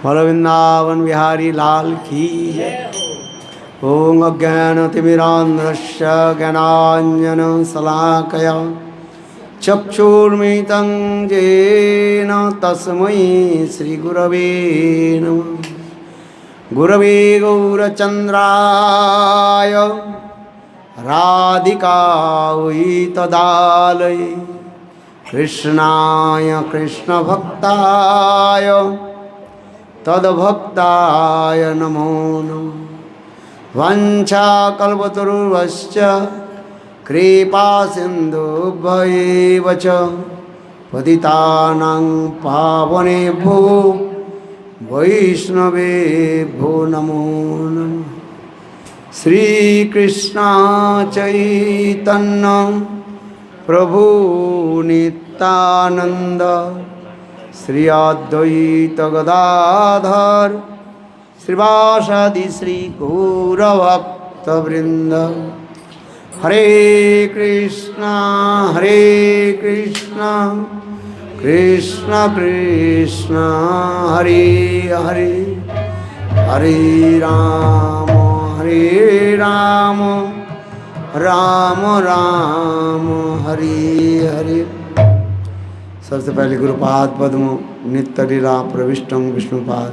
बोल वृंदावन बिहारी लाल की जय। ओम अज्ञानतिमिरान्ध्रस्य ज्ञानाञ्जनशलाकया चक्षुर्मिलितं येन तस्मै श्रीगुरवे नमः। गुरवे गौरचन्द्राय राधिकायै तदालये कृष्णाय कृष्णभक्ताय तद्भक्ताय नमो नमः। वाञ्छाकल्पतरुश्च कृपासिन्धुभ्यैव च पतितानां पावनेभ्यो वैष्णवेभ्यो नमो नमः। श्रीकृष्ण चैतन्य प्रभु नित्यानंद श्री अद्वैत गदाधर श्रीवासादि श्री गौरभक्तवृंद। हरे कृष्णा कृष्ण कृष्ण हरे हरे, हरे राम राम राम हरे हरे। सबसे पहले गुरुपाद पद्म नित्य लीला प्रविष्टम विष्णुपाद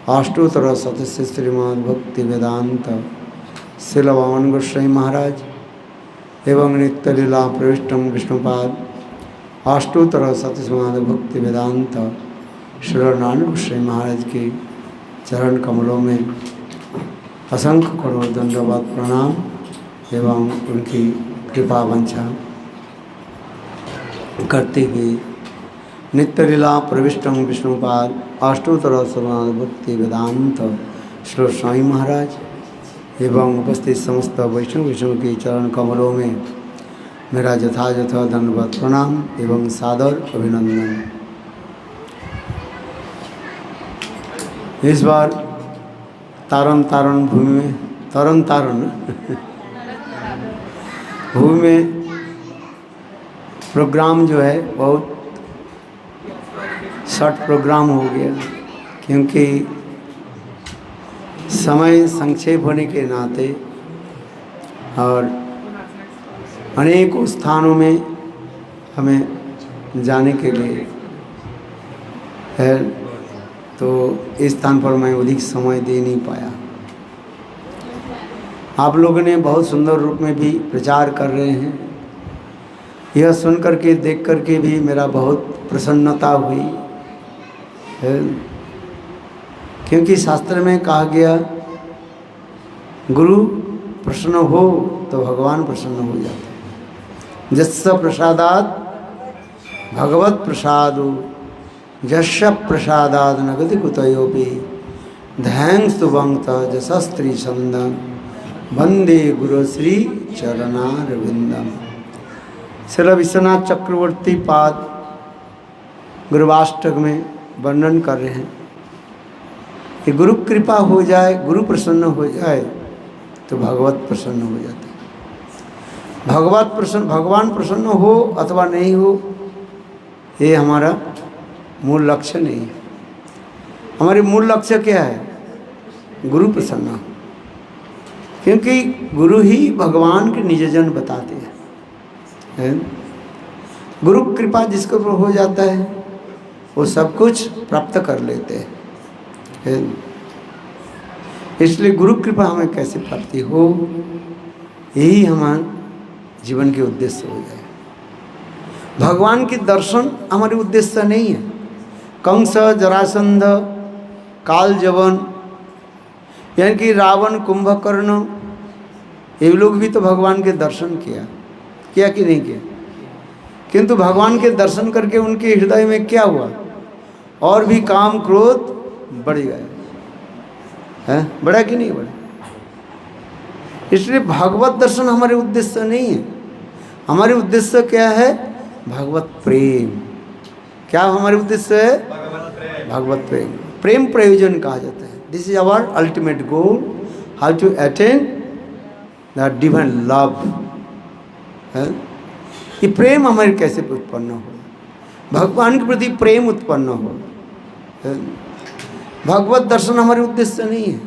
अष्टोत्तर सतस्य श्रीमद् भक्ति वेदांत श्रील वामन गोस्वामी महाराज एवं नित्य लीला प्रविष्टम विष्णुपाद अष्टोत्तर सतस्य श्रीमद् भक्ति वेदांत श्रील नारायण गोस्वामी महाराज के चरण कमलों में असंख्य करोड़ दंडवत प्रणाम एवं उनकी कृपा वंशा करते हुए नित्य लीला प्रविष्टम विष्णुपाद अष्टोत्तर श्रीमद् भक्ति वेदांत श्री स्वामी महाराज एवं उपस्थित समस्त वैष्णव के चरण कमलों में मेरा यथायथ दंडवत प्रणाम एवं सादर अभिनंदन। इस बार तारण भूमि में तारण भूमि में प्रोग्राम जो है बहुत शॉर्ट प्रोग्राम हो गया, क्योंकि समय संक्षेप होने के नाते और अनेकों स्थानों में हमें जाने के लिए है, तो इस स्थान पर मैं अधिक समय दे नहीं पाया। आप लोगों ने बहुत सुंदर रूप में भी प्रचार कर रहे हैं। यह सुन करके देख करके भी मेरा बहुत प्रसन्नता हुई है, क्योंकि शास्त्र में कहा गया गुरु प्रसन्न हो तो भगवान प्रसन्न हो जाते हैं। जस्य प्रसादात भगवत प्रसादो यस्य प्रसादाद नगति कुतयोपि ध्यान सुभंत जशस्त्री चंदन वंदे गुरु श्री चरणारविंदम। श्री विश्वनाथ चक्रवर्ती पाद गुरुवाष्टक में वर्णन कर रहे हैं कि गुरु कृपा हो जाए, गुरु प्रसन्न हो जाए तो भगवत प्रसन्न हो जाते हैं। भगवान प्रसन्न हो अथवा नहीं हो, ये हमारा मूल लक्ष्य नहीं है। हमारे मूल लक्ष्य क्या है? गुरु प्रसन्न हो, क्योंकि गुरु ही भगवान के निजजन बताते हैं। गुरु कृपा जिसके ऊपर हो जाता है वो सब कुछ प्राप्त कर लेते हैं। इसलिए गुरु कृपा हमें कैसे प्राप्ति हो, यही हमारे जीवन के उद्देश्य हो जाए। भगवान के दर्शन हमारे उद्देश्य नहीं है। कंस, जरासंध, काल जवन, यानी कि रावण, कुंभकर्ण, ये लोग भी तो भगवान के दर्शन किया कि नहीं किया? किंतु भगवान के दर्शन करके उनके हृदय में क्या हुआ? और भी काम क्रोध बढ़ गए हैं। बढ़ा कि नहीं बढ़ा? इसलिए भगवत दर्शन हमारे उद्देश्य नहीं है। हमारे उद्देश्य क्या है? भगवत प्रेम। क्या हमारे उद्देश्य है? भगवत प्रेम। प्रेम प्रयोजन कहा जाता है। This is our ultimate goal, how to attain the divine love. ये प्रेम हमारे कैसे उत्पन्न हो? भगवान के प्रति प्रेम उत्पन्न हो। भगवत दर्शन हमारे उद्देश्य नहीं है।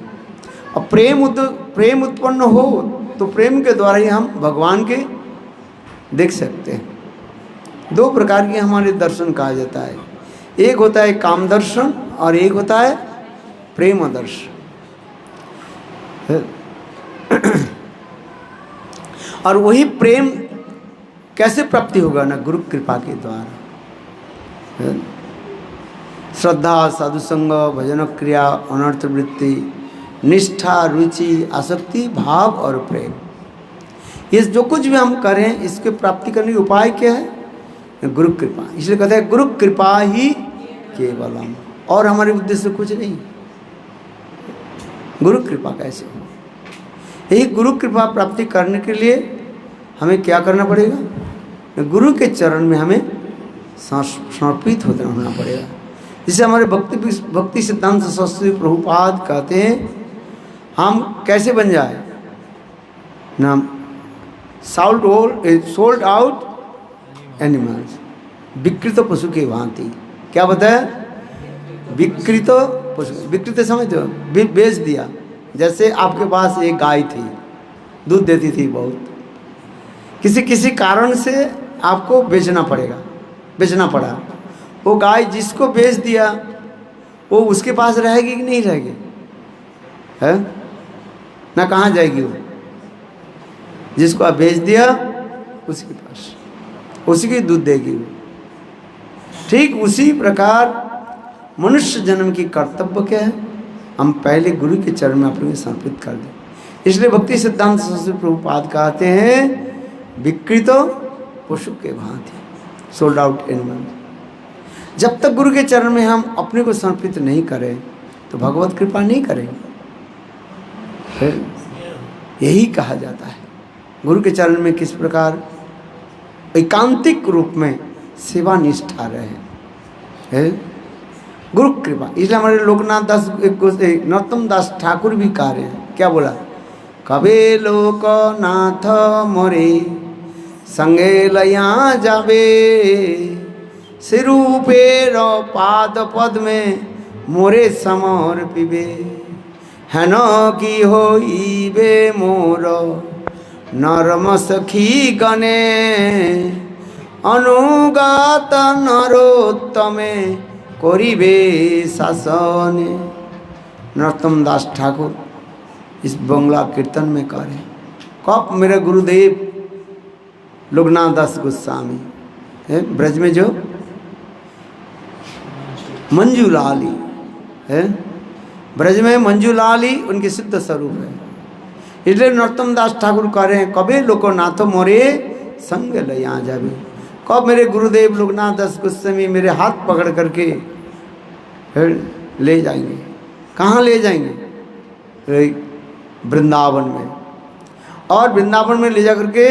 और प्रेम उत्पन्न हो तो प्रेम के द्वारा ही हम भगवान के देख सकते हैं। दो प्रकार के हमारे दर्शन कहा जाता है, एक होता है काम दर्शन और एक होता है प्रेम दर्शन। और वही प्रेम कैसे प्राप्ति होगा ना, गुरु कृपा के द्वारा। श्रद्धा, साधुसंग, भजन क्रिया, अनर्थ वृत्ति, निष्ठा, रुचि, आसक्ति, भाव और प्रेम, ये जो कुछ भी हम करें इसके प्राप्ति करने का उपाय क्या है? गुरु कृपा। इसलिए कहते हैं गुरु कृपा ही केवलम, और हमारे उद्देश्य कुछ नहीं। गुरु कृपा कैसे हो? यही गुरु कृपा प्राप्ति करने के लिए हमें क्या करना पड़ेगा? गुरु के चरण में हमें समर्पित होना पड़ेगा। जिसे हमारे भक्ति सिद्धांत शास्त्री प्रभुपाद कहते हैं, हम कैसे बन जाए ना, सोल्ड आउट एनिमल्स, विकृत पशु के भांति। क्या बताया? विकृत पशु, विकृत समझते हो, बेच दिया। जैसे आपके पास एक गाय थी, दूध देती थी बहुत, किसी कारण से आपको बेचना पड़ा। वो गाय जिसको बेच दिया वो उसके पास रहेगी कि नहीं रहेगी? है ना, कहाँ जाएगी वो? जिसको आप बेच दिया उसके पास, उसी की दूध देगी वो। ठीक उसी प्रकार मनुष्य जन्म की कर्तव्य क्या है? हम पहले गुरु के चरण में अपने समर्पित कर दें। इसलिए भक्ति सिद्धांत शास्त्री प्रभुपाद कहते हैं, विकृत पशु के भांति, सोल्ड आउट एनिमल। जब तक गुरु के चरण में हम अपने को समर्पित नहीं करें तो भगवत कृपा नहीं करेंगे। फिर यही कहा जाता है गुरु के चरण में किस प्रकार एकांतिक रूप में सेवा निष्ठा रहे, गुरु कृपा। इसलिए हमारे लोकनाथ दास, नरोत्तम दास ठाकुर भी कह रहे हैं, क्या बोला? कबे लोकनाथ मोरे संगे लया जाबे, सिरूपेर पाद पद में मोरे समर्पिबे, हेन की होइबे मोर नरम सखी गणे, अनुगात नरोत्तमे करिबे शासने। नरोत्तम दास ठाकुर इस बंगला कीर्तन में कह रहे, कब मेरे गुरुदेव लोकनाथ दास गोस्वामी है, ब्रज में जो मंजूलाली है, ब्रज में मंजूलाली उनके सिद्ध स्वरूप है। इसलिए नरोत्तम दास ठाकुर कह रहे हैं, कबे लोकनाथ मोरे संग लया जाबे, कब मेरे गुरुदेव लोकनाथ दास गोस्वामी मेरे हाथ पकड़ करके ले जाएंगे। कहाँ ले जाएंगे? वृंदावन में। और वृंदावन में ले जा करके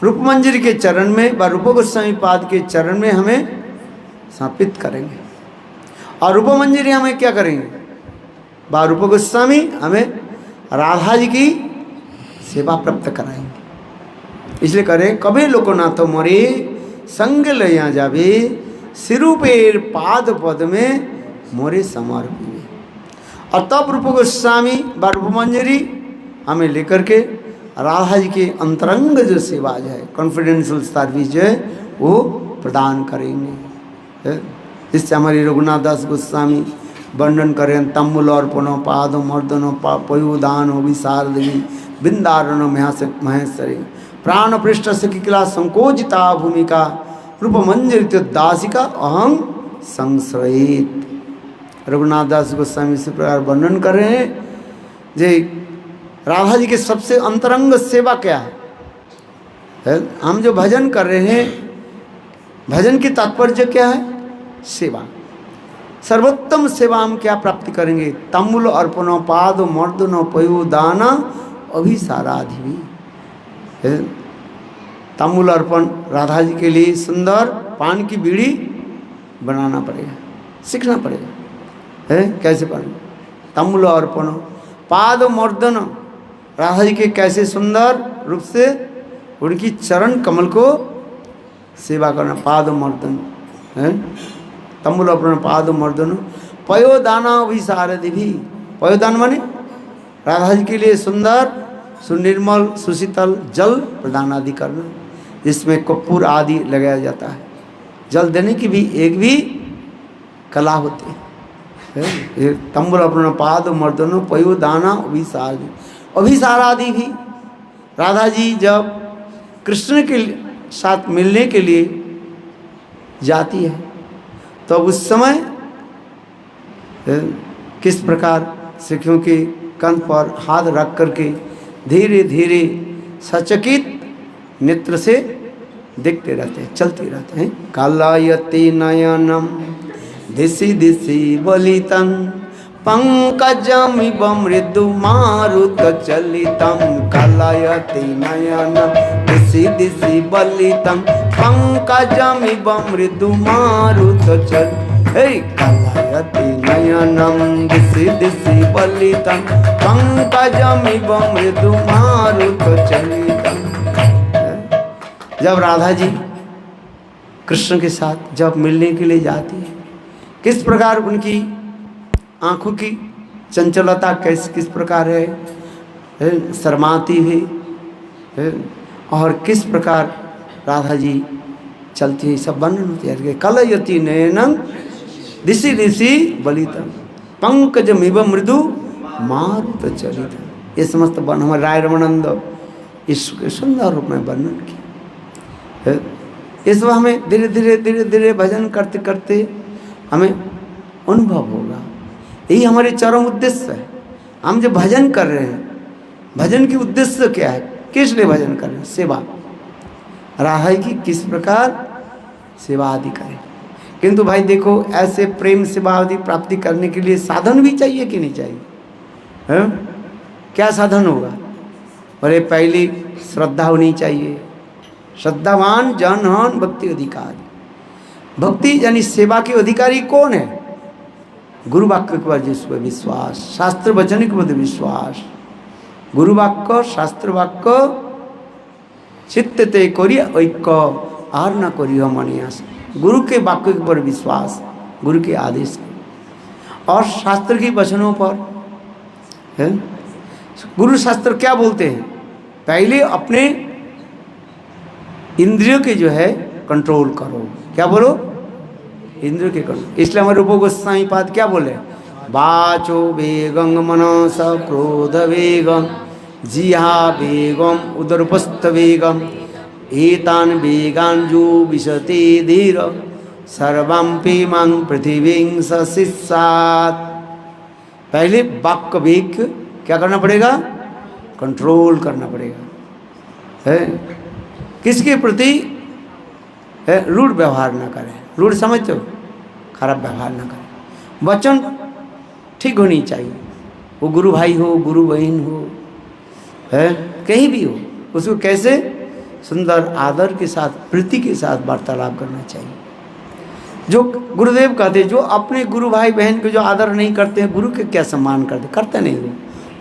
रूपमंजरी के चरण में व रूप गोस्वामी पाद के चरण में हमें समर्पित करेंगे। और रूपमंजरी हमें क्या करेंगे? व रूप गोस्वामी हमें राधा जी की सेवा प्राप्त कराएंगे। इसलिए करें, कभी लोकनाथ मोरे संग लया जाबे, सिरूपेर पाद पद में मोरे समर्पिबे। और तब रूप गोस्वामी व रूपमंजरी हमें लेकर के राधा जी के अंतरंग जो सेवा जो है, कॉन्फिडेंशियल सर्विस जो है वो प्रदान करेंगे। जिससे हमारी रघुनाथ दास गोस्वामी वर्णन करें, तम्बुल अर्पणो पाद मर्दनो पयोदान विशारदी बिंदारण महेश्वरी प्राण पृष्ठ से किला संकोचिता भूमिका रूपमंजरित दासिका अहं संश्रयित। रघुनाथ दास गोस्वामी इसी प्रकार वर्णन कर रहे हैं जे राधा जी के सबसे अंतरंग सेवा क्या है? हम जो भजन कर रहे हैं, भजन की तात्पर्य क्या है? सेवा। सर्वोत्तम सेवा हम क्या प्राप्ति करेंगे? तम्बुल अर्पणो पाद मर्दनो पयोदाना अभिसाराधिवी। तम्बुल अर्पण राधा जी के लिए सुंदर पान की बीड़ी बनाना पड़ेगा, सीखना पड़ेगा है कैसे पढ़ना। तम्बुल अर्पण पाद मर्दन, राधा जी के कैसे सुंदर रूप से उनकी चरण कमल को सेवा करना, पाद मर्दन है। तंबुल पाद मर्दन पयोदाना अभिसारधि भी। पयोदान माने राधा जी के लिए सुंदर सुनिर्मल सुशीतल जल प्रदान आदि करना, जिसमें कपूर आदि लगाया जाता है। जल देने की भी एक भी कला होती है। तंबुल अपना पाद मर्दनो पयोदाना अभिसार, अभिसार आदि भी। राधा जी जब कृष्ण के साथ मिलने के लिए जाती है तो उस समय किस प्रकार सखियों के कंध पर हाथ रख करके धीरे धीरे सचकित नेत्र से देखते रहते हैं, चलते रहते हैं। कालायति नयनम दिशि दिशि बलितं पंकजमिव मृदु मारुत चलितं। कालायति नयनम दिशि दिशि बलितं पंकजमिव मृदु मारुत चल। कालायति नयनम दिशि दिशि बलितं पंकजमिव मृदु मारुत चलितं। जब राधा जी कृष्ण के साथ जब मिलने के लिए जाती है, किस प्रकार उनकी आंखों की चंचलता किस प्रकार है, शर्माती है, और किस प्रकार राधा जी चलती है, सब वर्णन होती है। कलयति नयनं दिशि दिशि बलितं पंकजमिव मृदु मारुत चलितं। ये समस्त वर्ण हमारे राय रमानंद इसके सुंदर रूप में वर्णन किया। इस वह हमें धीरे धीरे धीरे धीरे भजन करते करते हमें अनुभव होगा। यही हमारे चरम उद्देश्य है। हम जब भजन कर रहे हैं, भजन की उद्देश्य क्या है, किस लिए भजन कर रहे हैं? सेवा। राधा की किस प्रकार सेवा आदि करें। किंतु भाई देखो, ऐसे प्रेम सेवा आदि प्राप्ति करने के लिए साधन भी चाहिए कि नहीं चाहिए है? क्या साधन होगा? बोले पहली श्रद्धा होनी चाहिए। श्रद्धावान जनहन भक्ति अधिकारी। भक्ति यानी सेवा के अधिकारी कौन है? गुरु वाक्य के जिस पर विश्वास, शास्त्र वचन के प्रति विश्वास। गुरु वाक्य शास्त्र वाक्य चित्त ते करिए ऐक्य आर न करिए मनियास। गुरु के वाक्य पर विश्वास, गुरु के आदेश और शास्त्र के वचनों पर है। गुरु शास्त्र क्या बोलते हैं? पहले अपने इंद्रियों के जो है कंट्रोल करो। क्या बोलो? इंद्रियों के कंट्रोल। इसलिए हमारे रूप गोस्वामी पाद क्या बोले? वाचो वेगं मनस क्रोध वेगं जिहा वेगम उदरपस्थ वेगम एतान वेगान जो विशते धीर सर्वम्पि मां पृथिवीं सशिष्यात्। पहले वाक्य वेग क्या करना पड़ेगा? कंट्रोल करना पड़ेगा है। किसके प्रति? रूढ़ व्यवहार ना करें। रूढ़ समझते हो? खराब व्यवहार ना करें। वचन ठीक होनी चाहिए। वो गुरु भाई हो, गुरु बहन हो, है कहीं भी हो, उसको कैसे सुंदर आदर के साथ, प्रीति के साथ वार्तालाप करना चाहिए। जो गुरुदेव कहते हैं, जो अपने गुरु भाई बहन के जो आदर नहीं करते हैं, गुरु के क्या सम्मान करते? करते नहीं। वो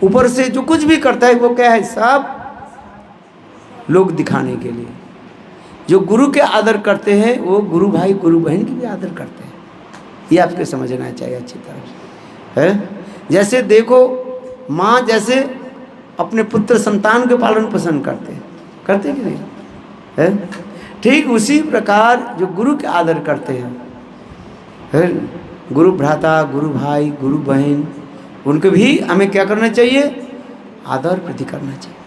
ऊपर से जो कुछ भी करता है वो क्या है? सब लोग दिखाने के लिए। जो गुरु के आदर करते हैं वो गुरु भाई गुरु बहन की भी आदर करते हैं। ये आपको समझना चाहिए अच्छी तरह से है। जैसे देखो, माँ जैसे अपने पुत्र संतान के पालन पोषण करते हैं, करते कि नहीं है? ठीक उसी प्रकार जो गुरु के आदर करते हैं है, गुरु भ्राता, गुरु भाई, गुरु बहन, उनको भी हमें क्या करना चाहिए? आदर प्रति करना चाहिए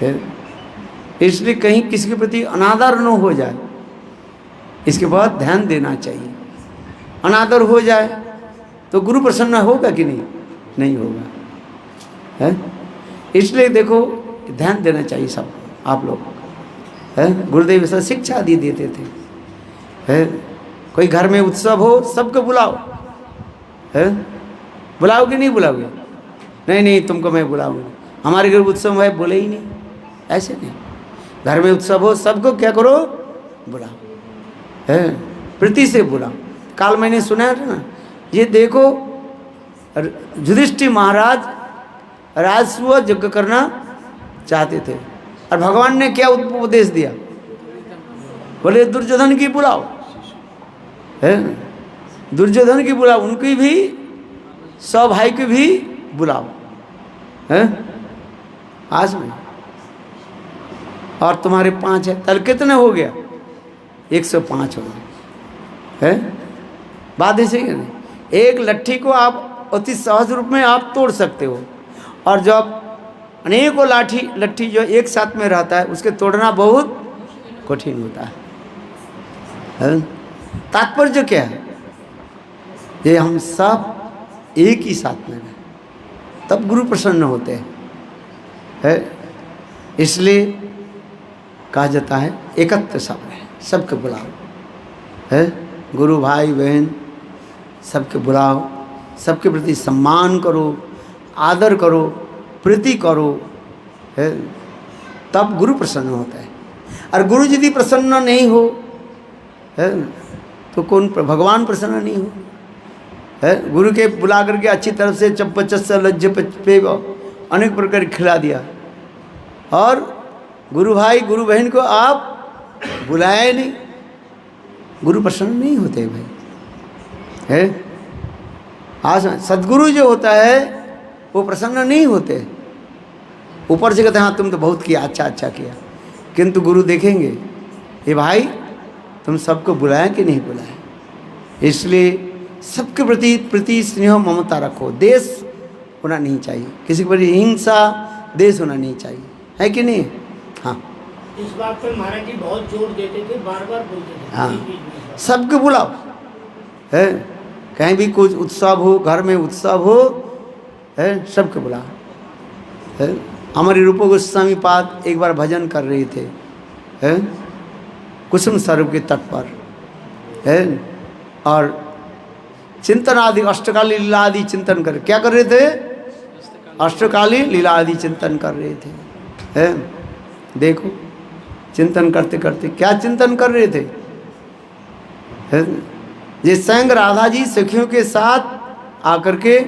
है। इसलिए कहीं किसी के प्रति अनादर न हो जाए, इसके बाद ध्यान देना चाहिए। अनादर हो जाए तो गुरु प्रसन्न होगा कि नहीं? नहीं होगा है। इसलिए देखो, ध्यान देना चाहिए सब आप लोग है। गुरुदेव ऐसा शिक्षा दी देते थे है। कोई घर में उत्सव हो, सबको बुलाओ है। बुलाओ कि नहीं बुलाओगे? नहीं नहीं, तुमको मैं बुलाऊंगा। हमारे घर उत्सव है, बोले ही नहीं। ऐसे नहीं, घर में उत्सव हो सबको क्या करो? बुलाओ है, प्रीति से बुलाओ। काल मैंने सुना था ना, ये देखो युधिष्ठिर महाराज राजसूय यज्ञ करना चाहते थे और भगवान ने क्या उपदेश दिया? बोले दुर्योधन की बुलाओ है। दुर्योधन की बुलाओ, उनकी भी 100 भाई की भी बुलाओ, हैं आज में, और तुम्हारे 5 है, तल कितने हो गया? 105 हो गए, हैं बात ऐसे ही नहीं। एक लट्ठी को आप अति सहज रूप में आप तोड़ सकते हो, और जब अनेकों लट्ठी जो एक साथ में रहता है उसके तोड़ना बहुत कठिन होता है। तात्पर्य क्या है? ये हम सब एक ही साथ में हैं, तब गुरु प्रसन्न होते हैं, है? इसलिए कहा जाता है एकत्र सब है, सबके बुलाओ, है? गुरु भाई बहन सबके बुलाओ, सबके प्रति सम्मान करो, आदर करो, प्रीति करो, है? तब गुरु प्रसन्न होता है। और गुरु यदि प्रसन्न नहीं हो, है, तो कौन भगवान प्रसन्न नहीं हो, है? गुरु के बुला करके अच्छी तरफ से चप्पच लज्ज पे अनेक प्रकार खिला दिया, और गुरु भाई गुरु बहन को आप बुलाए नहीं, गुरु प्रसन्न नहीं होते भाई, है? आज सदगुरु जो होता है वो प्रसन्न नहीं होते। ऊपर से कहते हैं हाँ तुम तो बहुत किया, अच्छा किया, किंतु गुरु देखेंगे ये भाई तुम सबको बुलाया कि नहीं बुलाया। इसलिए सबके प्रति प्रीति स्नेह ममता रखो, देश होना नहीं चाहिए, किसी के प्रति हिंसा देश होना नहीं चाहिए, है कि नहीं? हाँ, इस बात पर महाराज जी बहुत जोर देते थे, बार बार बोलते थे। हाँ, सबको बुलाओ, है? कहीं भी कुछ उत्सव हो, घर में उत्सव हो, है? सबको बुलाओ, है? हमारे रूप गोस्वामी पाद एक बार भजन कर रहे थे, है? कुसुम सरोवर के तट पर, है? और चिंतन आदि अष्टकाली लीला आदि चिंतन कर, क्या कर रहे थे? अष्टकाली लीला आदि चिंतन कर रहे थे, है? देखो चिंतन करते करते क्या चिंतन कर रहे थे, है? ये स्वयं राधा जी सखियों के साथ आकर के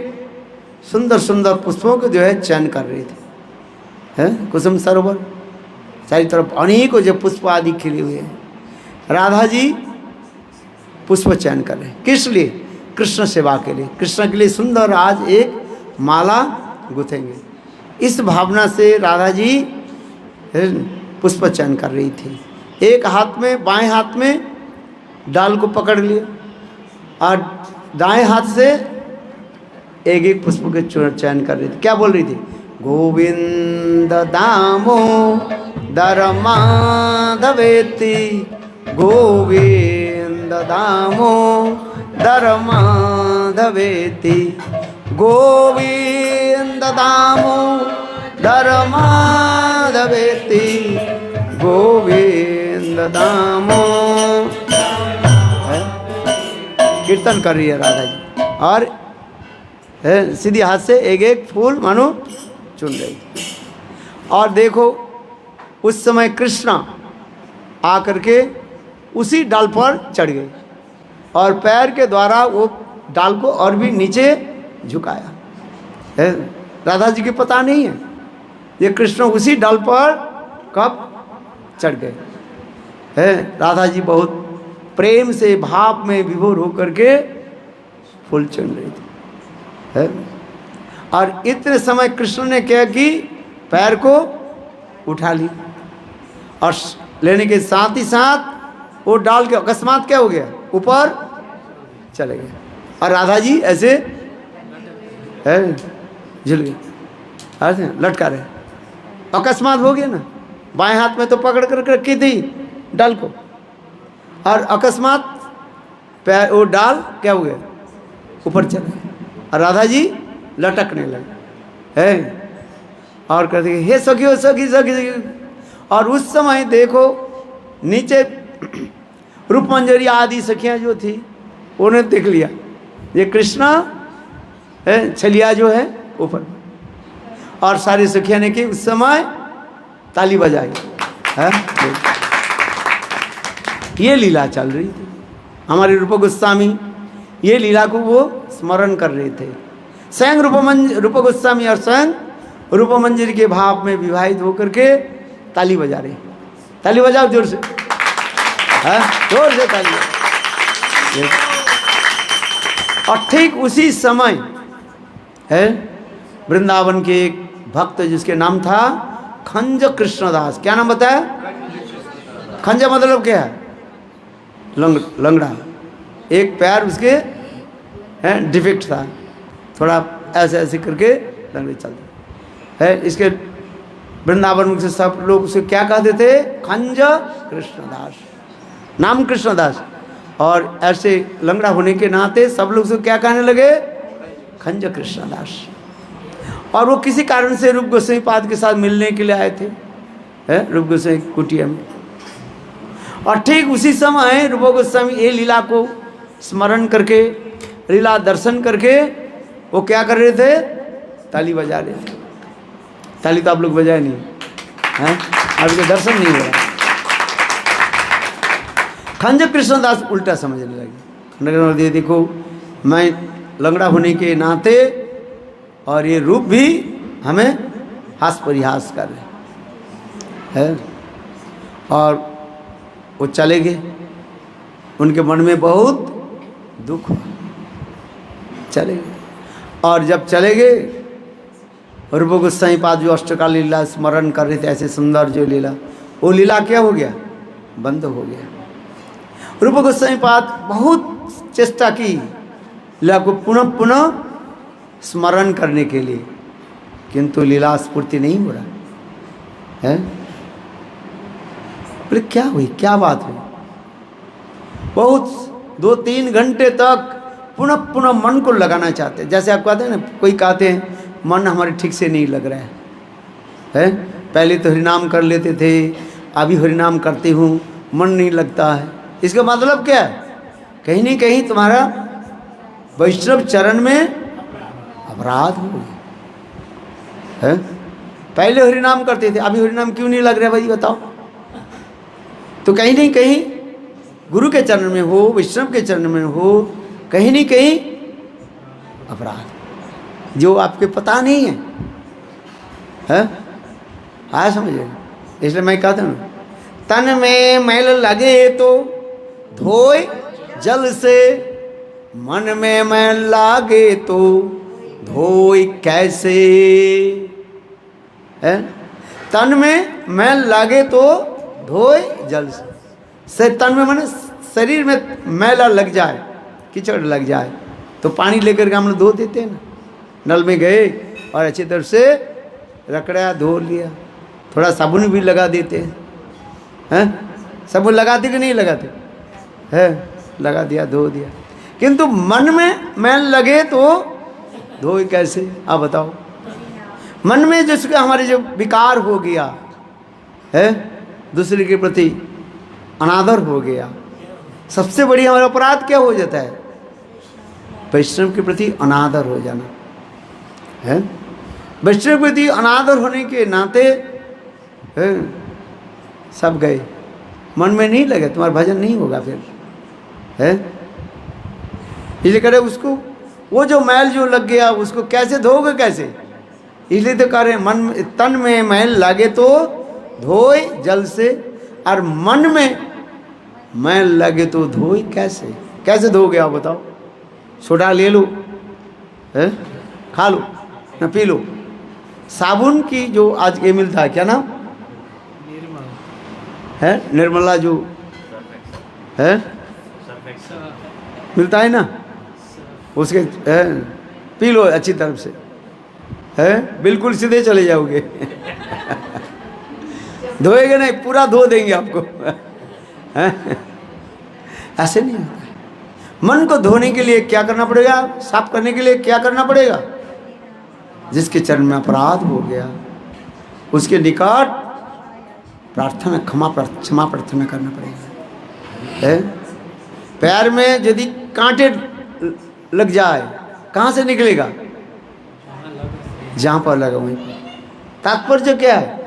सुंदर सुंदर पुष्पों को जो है चयन कर रहे थे, है? कुसुम सरोवर चारी तरफ अनेकों जो पुष्प आदि खिले हुए हैं, राधा जी पुष्प चयन कर रहे हैं, किस लिए? कृष्ण सेवा के लिए, कृष्ण के लिए सुंदर आज एक माला गुथेंगे, इस भावना से राधा जी पुष्प चयन कर रही थी। एक हाथ में, बाएं हाथ में डाल को पकड़ लिया, और दाएं हाथ से एक एक पुष्प के चयन कर रही थी। क्या बोल रही थी? गोविंद दामो दर माधवेति, गोविंद दामो दर माधवेति, गोविंद दामो दर माधवेति, गोविंद दामो, कीर्तन कर रही है राधा जी, और सीधी हाथ से एक एक फूल मानो चुन रही थी। और देखो उस समय कृष्णा आकर के उसी डाल पर चढ़ गए, और पैर के द्वारा वो डाल को और भी नीचे झुकाया, है? राधा जी की पता नहीं है, ये कृष्ण उसी डाल पर कब चढ़ गए, है? राधा जी बहुत प्रेम से भाव में विभोर होकर के फूल चुन रही थी, है? और इतने समय कृष्ण ने क्या कि पैर को उठा ली, और लेने के साथ ही साथ वो डाल के अकस्मात क्या हो गया? ऊपर चले गए, और राधा जी ऐसे है झुल गए, ऐसे लटका रहे, अकस्मात हो गया ना। बाएं हाथ में तो पकड़ कर रखी थी डाल को, और अकस्मात पैर वो डाल क्या हो गया? ऊपर चले, और राधा जी लटकने लगे, है? और कहते हे सखियो सखी सखी सखी। और उस समय देखो नीचे रूप मंजरी आदि सखियाँ जो थी उन्हें देख लिया, ये कृष्णा है छलिया जो है ऊपर, और सारी सखियाँ ने की उस समय ताली बजाई, है? ये लीला चल रही थी। हमारे रूप गोस्वामी ये लीला को वो स्मरण कर रहे थे। स्वयं रूप गोस्वामी और स्वयं रूप मंजरी के भाव में विवाहित होकर के ताली बजा रहे। ताली बजाओ जोर से, है? जोर से ताली। और ठीक उसी समय है वृंदावन के एक भक्त जिसके नाम था खंज कृष्णदास। क्या नाम बताया? खंज मतलब क्या है? लंगड़ा, एक पैर उसके डिफेक्ट था, थोड़ा ऐसे ऐसे करके लंगड़े चलते है। इसके वृंदावन से सब लोग उसे क्या कहते थे? खंज कृष्णदास, नाम कृष्णदास। और ऐसे लंगड़ा होने के नाते सब लोग उसे क्या कहने लगे? खंज कृष्णदास। और वो किसी कारण से रूप गोस्वामी पाद के साथ मिलने के लिए आए थे रूप गोस्वामी कुटिया में। और ठीक उसी समय रूप गोस्वामी ये लीला को स्मरण करके, लीला दर्शन करके वो क्या कर रहे थे? ताली बजा रहे थे। ताली तो आप लोग बजाए नहीं हैं, आपके दर्शन नहीं हुआ। खंज कृष्णदास उल्टा समझने लगे, देखो मैं लंगड़ा होने के नाते और ये रूप भी हमें हास परिहास कर रहे हैं। और वो चले गए, उनके मन में बहुत दुख हुआ, चले गए। और जब चले गए, रूप गोस्वामी पाद जो अष्टकाल लीला स्मरण कर रहे थे, ऐसे सुंदर जो लीला, वो लीला क्या हो गया? बंद हो गया। रूप गोस्वामी पाद बहुत चेष्टा की लीला को पुनः पुनः स्मरण करने के लिए, किंतु लीला स्फूर्ति नहीं हो रहा है। बोले क्या हुई, क्या बात हुई? बहुत 2-3 घंटे तक पुनः पुनः मन को लगाना चाहते हैं। जैसे आप कहते हैं ना, कोई कहते हैं मन हमारे ठीक से नहीं लग रहा है। पहले तो हरिनाम कर लेते थे, अभी हरिनाम करते हूँ मन नहीं लगता है। इसका मतलब क्या है? कहीं नहीं कहीं तुम्हारा वैष्णव चरण में अपराध हो गया है। पहले हरिनाम करते थे, अभी हरिनाम क्यों नहीं लग रहा भाई बताओ? तो कहीं नहीं कहीं गुरु के चरण में हो, वैष्णव के चरण में हो, कहीं नहीं कहीं अपराध जो आपके पता नहीं है। आया समझे? इसलिए मैं कहता हूँ, तन में मैल लगे तो धोए जल से, मन में मैल लागे तो धोए कैसे। है तन में मैल लागे तो धोए जल से। तन में माने शरीर में मैला लग जाए, कीचड़ लग जाए तो पानी लेकर के हम लोग धो देते हैं ना। नल में गए और अच्छी तरह से रगड़ा धो लिया, थोड़ा साबुन भी लगा देते हैं। साबुन लगाते कि नहीं लगाते? है लगा दिया, धो दिया। किंतु मन में मैल लगे तो धोए कैसे? आप बताओ। मन में जिसका हमारे जो विकार हो गया है, दूसरे के प्रति अनादर हो गया, सबसे बड़ी हमारा अपराध क्या हो जाता है? वैष्णव के प्रति अनादर हो जाना है। वैष्णव के प्रति अनादर होने के नाते है सब गए, मन में नहीं लगे, तुम्हारा भजन नहीं होगा फिर है। इसलिए करे उसको, वो जो मैल जो लग गया उसको कैसे धोगे? कैसे? इसलिए तो कह रहे मन में, तन में मैल लगे तो धोए जल से, और मन में मैल लगे तो धोए कैसे? कैसे धोगे आप बताओ? सोडा ले लो है, खा लो ना, पी लो। साबुन की जो आज ये मिलता है, क्या नाम है? निर्मला जो है मिलता है ना, उसके पी लो अच्छी तरफ से है, बिल्कुल सीधे चले जाओगे। धोएगे नहीं, पूरा धो देंगे आपको। ऐसे नहीं होता है। मन को धोने के लिए क्या करना पड़ेगा? साफ करने के लिए क्या करना पड़ेगा? जिसके चरण में अपराध हो गया उसके निकट प्रार्थना, क्षमा प्रार्थना करना पड़ेगा। है पैर में यदि कांटे लग जाए, कहाँ से निकलेगा? जहाँ पर लगा वहीं पर। तात्पर्य क्या है?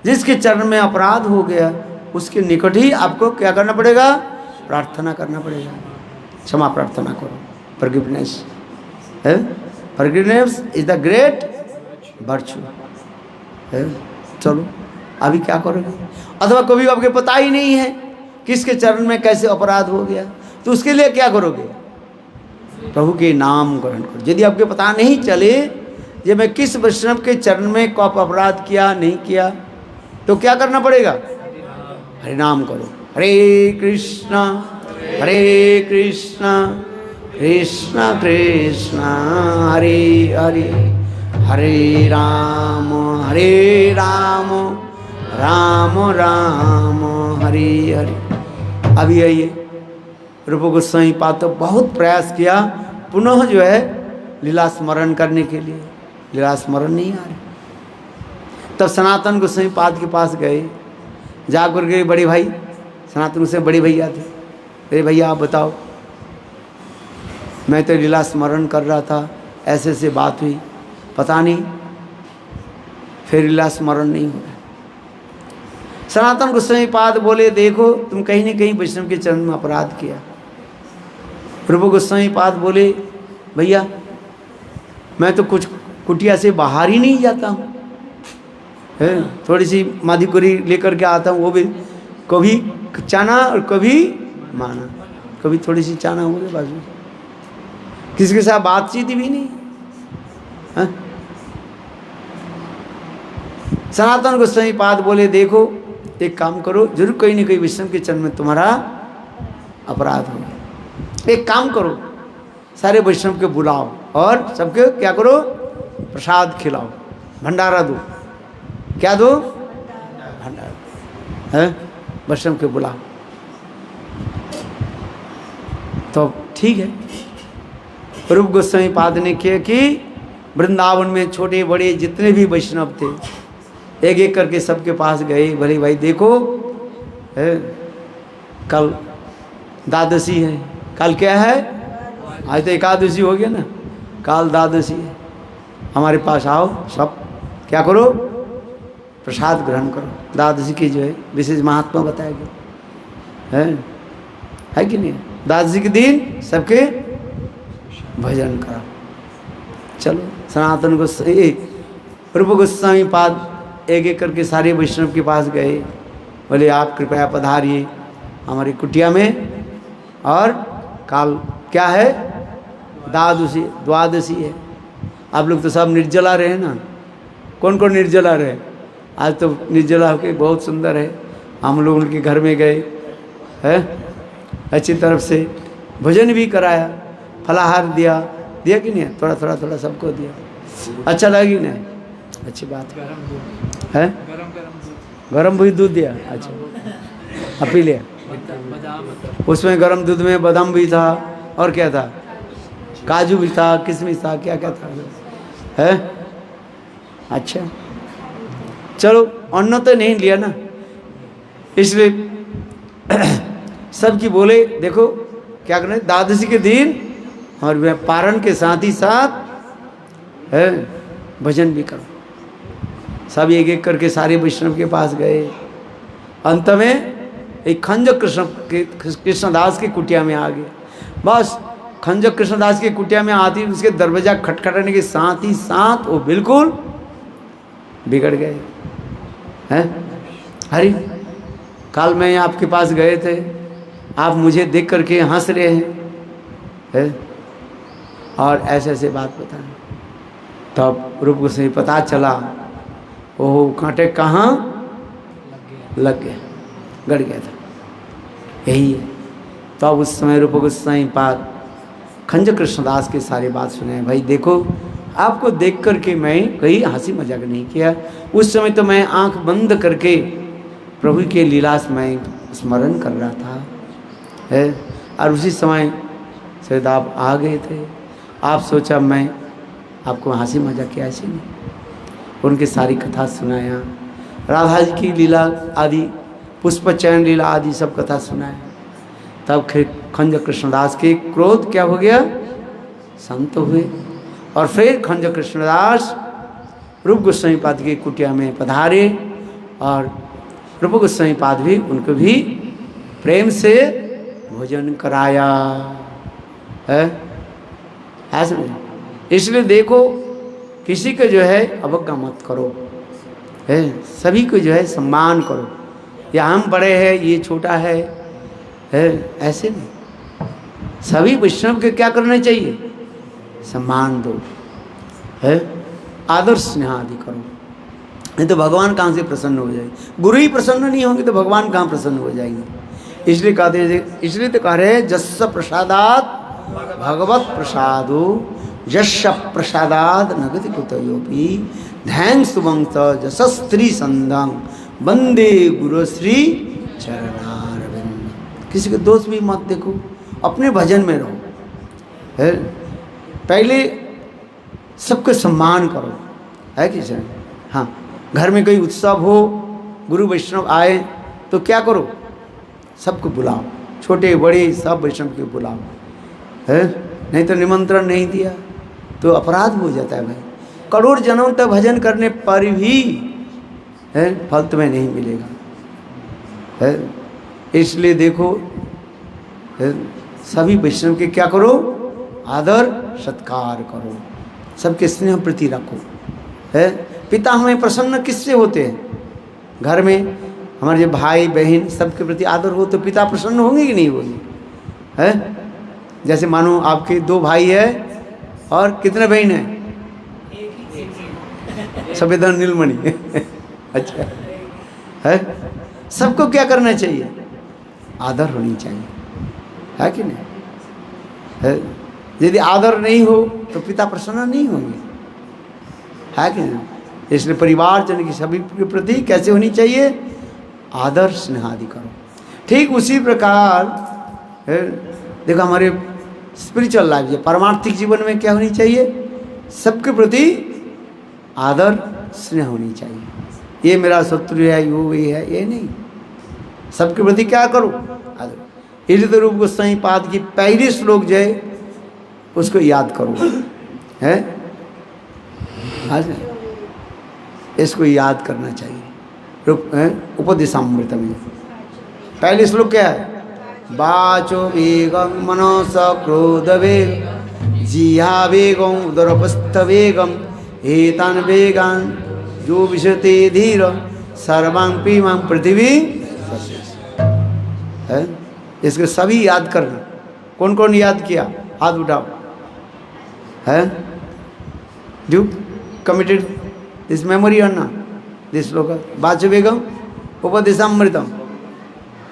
जिसके चरण में अपराध हो गया उसके निकट ही आपको क्या करना पड़ेगा? प्रार्थना करना पड़ेगा। क्षमा प्रार्थना करो, फॉरगिवनेस है। Forgiveness is the great virtue है। चलो अभी क्या करोगे? अथवा कभी आपके पता ही नहीं है किसके चरण में कैसे अपराध हो गया, तो उसके लिए क्या करोगे? प्रभु के नाम ग्रहण करो। यदि आपके पता नहीं चले ये मैं किस वैष्णव के चरण में कब अपराध किया नहीं किया, तो क्या करना पड़ेगा? हरि नाम करो। हरे कृष्णा कृष्ण कृष्ण हरे हरे, हरे राम राम राम हरे हरे। अभी आइए, रूप गोस्वामी पाद तो बहुत प्रयास किया पुनः जो है लीला स्मरण करने के लिए, लीला स्मरण नहीं आ रही। तब सनातन गोस्वामी पाद के पास गए, जाकर के बड़े भाई, सनातन गोस्वामी बड़े भैया थे, अरे भैया आप बताओ, मैं तो लीला स्मरण कर रहा था, ऐसे ऐसे बात हुई, पता नहीं फिर लीला स्मरण नहीं हो रहा। सनातन गोस्वामी पाद बोले देखो तुम कहीं न कहीं वैष्णव के चरण में अपराध किया। रूप गोस्वामी पाद बोले भैया मैं तो कुछ कुटिया से बाहर ही नहीं जाता हूँ, थोड़ी सी माधुकरी लेकर के आता हूँ, वो भी कभी चाना और कभी माना, कभी थोड़ी सी चाना हो गई बाजू, किसी के साथ बातचीत भी नहीं। हाँ? सनातन गोस्वामी पाद बोले देखो एक काम करो, जरूर कहीं न कहीं वैष्णव के चरण में तुम्हारा अपराध हो, एक काम करो सारे वैष्णव के बुलाओ और सबके क्या करो, प्रसाद खिलाओ, भंडारा दो। क्या दो? भंडारा है, वैष्णव के बुलाओ। तो ठीक है, रूप गोस्वामी पाद ने किया कि वृंदावन में छोटे बड़े जितने भी वैष्णव थे एक एक करके सबके पास गए, बोले भाई देखो है कल द्वादशी है, कल क्या है, आज तो एकादशी हो गया ना, कल द्वादशी है, हमारे पास आओ, सब क्या करो, प्रसाद ग्रहण करो। द्वादशी की जो है विशेष महात्मा बताया गया है कि नहीं? द्वादशी के दिन सबके भजन करो। चलो सनातन गोस्वामी रूप गोस्वामी पाद एक एक करके सारे वैष्णव के पास गए, बोले आप कृपया पधारिए हमारी कुटिया में, और काल क्या है, द्वादशी है। आप लोग तो सब निर्जला रहे ना, कौन कौन निर्जला रहे? आज तो निर्जला होके बहुत सुंदर है, हम लोग उनके घर में गए हैं, अच्छी तरफ से भोजन भी कराया, फलाहार दिया कि नहीं, थोड़ा थोड़ा थोड़ा सबको दिया, अच्छा लगी ना, अच्छी बात है। गरम भी दूध दिया, अच्छा पी लिया। उसमें गरम दूध में बादाम भी था और क्या था, काजू भी था, किशमिश था, क्या क्या था है। अच्छा चलो अन्न तो नहीं लिया ना, इसलिए सबकी बोले देखो क्या करें, द्वादशी के दिन और पारण के साथ ही साथ है भजन भी करो। सब एक एक करके सारे वैष्णव के पास गए। अंत में एक खंजक कृष्णदास की कुटिया में आ गए। बस खंजक कृष्णदास की कुटिया में आती उसके दरवाजा खटखटाने के साथ ही साथ वो बिल्कुल बिगड़ गए हैं। हरि कल मैं आपके पास गए थे, आप मुझे देख करके हंस रहे हैं और ऐसे ऐसे बात बता रहे। तब रूप गोस्वामी पता चला ओह कांटे कहाँ लग गया, गड़ गया था, यही है। तो अब उस समय रूप गोस्वामी पाद खंजक कृष्णदास के सारी बात सुने, भाई देखो आपको देख करके मैं कहीं हंसी मजाक नहीं किया, उस समय तो मैं आंख बंद करके प्रभु के लीला में स्मरण कर रहा था है, और उसी समय शायद आप आ गए थे, आप सोचा मैं आपको हंसी मजाक किया, ऐसे नहीं। उनकी सारी कथा सुनाया, राधा जी की लीला आदि, पुष्प चयन लीला आदि सब कथा सुनाया। तब खंजक कृष्णदास के क्रोध क्या हो गया, शांत हुए, और फिर खंजक कृष्णदास रूप गोस्वामी पाद की कुटिया में पधारे, और रूप गोस्वामी पाद भी उनको भी प्रेम से भोजन कराया है ऐसे। इसलिए देखो किसी को जो है अवज्ञा मत करो है, सभी को जो है सम्मान करो, या हम बड़े हैं ये छोटा है ऐसे नहीं। सभी वैष्णव के क्या करना चाहिए, सम्मान दो, है, आदर स्नेह आदि करो। नहीं तो भगवान कहाँ से प्रसन्न हो जाएंगे? गुरु ही प्रसन्न नहीं होंगे तो भगवान कहाँ प्रसन्न हो जाएंगे? इसलिए कहते हैं, इसलिए तो कह रहे हैं जस्स प्रसादात भगवत प्रसादो यश प्रसादात नगति कुतयोपि ध्यान सुवंत जसस्त्री संदं वंदे गुरु श्री चरणारविंद। किसी के दोष भी मत देखो, अपने भजन में रहो, है। पहले सबको सम्मान करो, है कि सर? हाँ, घर में कोई उत्सव हो, गुरु वैष्णव आए तो क्या करो? सबको बुलाओ, छोटे बड़े सब वैष्णव को बुलाओ, है। नहीं तो निमंत्रण नहीं दिया तो अपराध हो जाता है भाई। करोड़ जन्म तक भजन करने पर भी, है, फल तुम्हें नहीं मिलेगा, है। इसलिए देखो, है, सभी वैष्णव के क्या करो? आदर सत्कार करो, सबके स्नेह प्रति रखो, है। पिता हमें प्रसन्न किससे होते हैं? घर में हमारे जो भाई बहन सबके प्रति आदर हो तो पिता प्रसन्न होंगे कि नहीं होंगे, है। जैसे मानो आपके 2 भाई है और कितने बहन हैं? सफेदन नीलमणि अच्छा, है। सबको क्या करना चाहिए? आदर होनी चाहिए, है कि नहीं, है। यदि आदर नहीं हो तो पिता प्रसन्न नहीं होंगे, है कि नहीं? इसलिए परिवारजन की सभी के प्रति कैसे होनी चाहिए? आदर स्नेह आदि करो। ठीक उसी प्रकार, है, देखो हमारे स्पिरिचुअल लाइफ है, पारमार्थिक जीवन में क्या होनी चाहिए? सबके प्रति आदर स्नेह होनी चाहिए। ये मेरा शत्रु है, ये है, ये नहीं, सबके प्रति क्या करो? आदर। इसलिए तो रूप गोस्वामी पाद की पहली श्लोक जो है उसको याद करो, है। आज इसको याद करना चाहिए। रूप उपदेशामृतम में पहली श्लोक क्या है? वाचो वेगं मनस क्रोध वेग जिहा वेगं उदरपस्थ वेगम एतान वेगान जो विशते धीर सर्वां पीमां पृथ्वी, है। इसके सभी याद करना। कौन कौन याद किया? हाथ उठाओ, है। डू कमिटेड दिस मेमोरी और ना दिस श्लोक? वाचो वेगम उपदेशामृतम,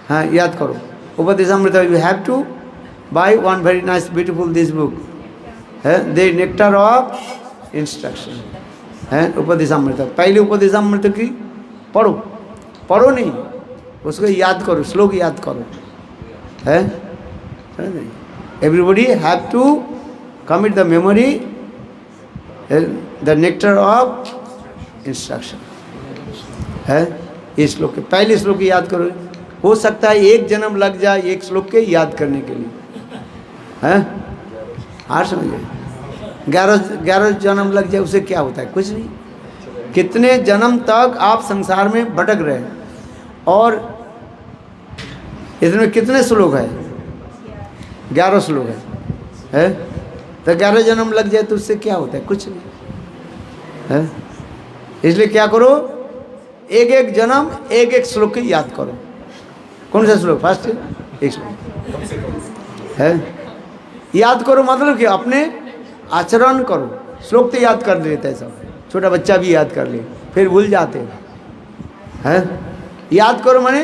हाँ, याद करो Upadeshamritam. You have to buy one very nice beautiful this book, है, द नेक्टर ऑफ इंस्ट्रक्शन, है, उपदेशामृत। पहले उपदेशामृत की पढ़ो, पढ़ो नहीं, उसको याद करो, श्लोक याद करो, है। Everybody have to commit the memory the nectar of instruction, है। ये श्लोक के पहले श्लोक याद करो। हो सकता है 1 जन्म लग जाए एक श्लोक के याद करने के लिए, है। आज समझिए 11 जन्म लग जाए उसे क्या होता है? कुछ नहीं। कितने जन्म तक आप संसार में भटक रहे हैं, और इसमें कितने श्लोक है? 11 श्लोक है। तो 11 जन्म लग जाए तो उससे क्या होता है? कुछ नहीं, है। इसलिए क्या करो? एक जन्म एक श्लोक की याद करो। कौन सा श्लोक? फर्स्ट एक श्लोक, है, याद करो। मतलब कि अपने आचरण करो। श्लोक तो याद कर लेते हैं सब, छोटा बच्चा भी याद कर ले, फिर भूल जाते हैं। याद करो माने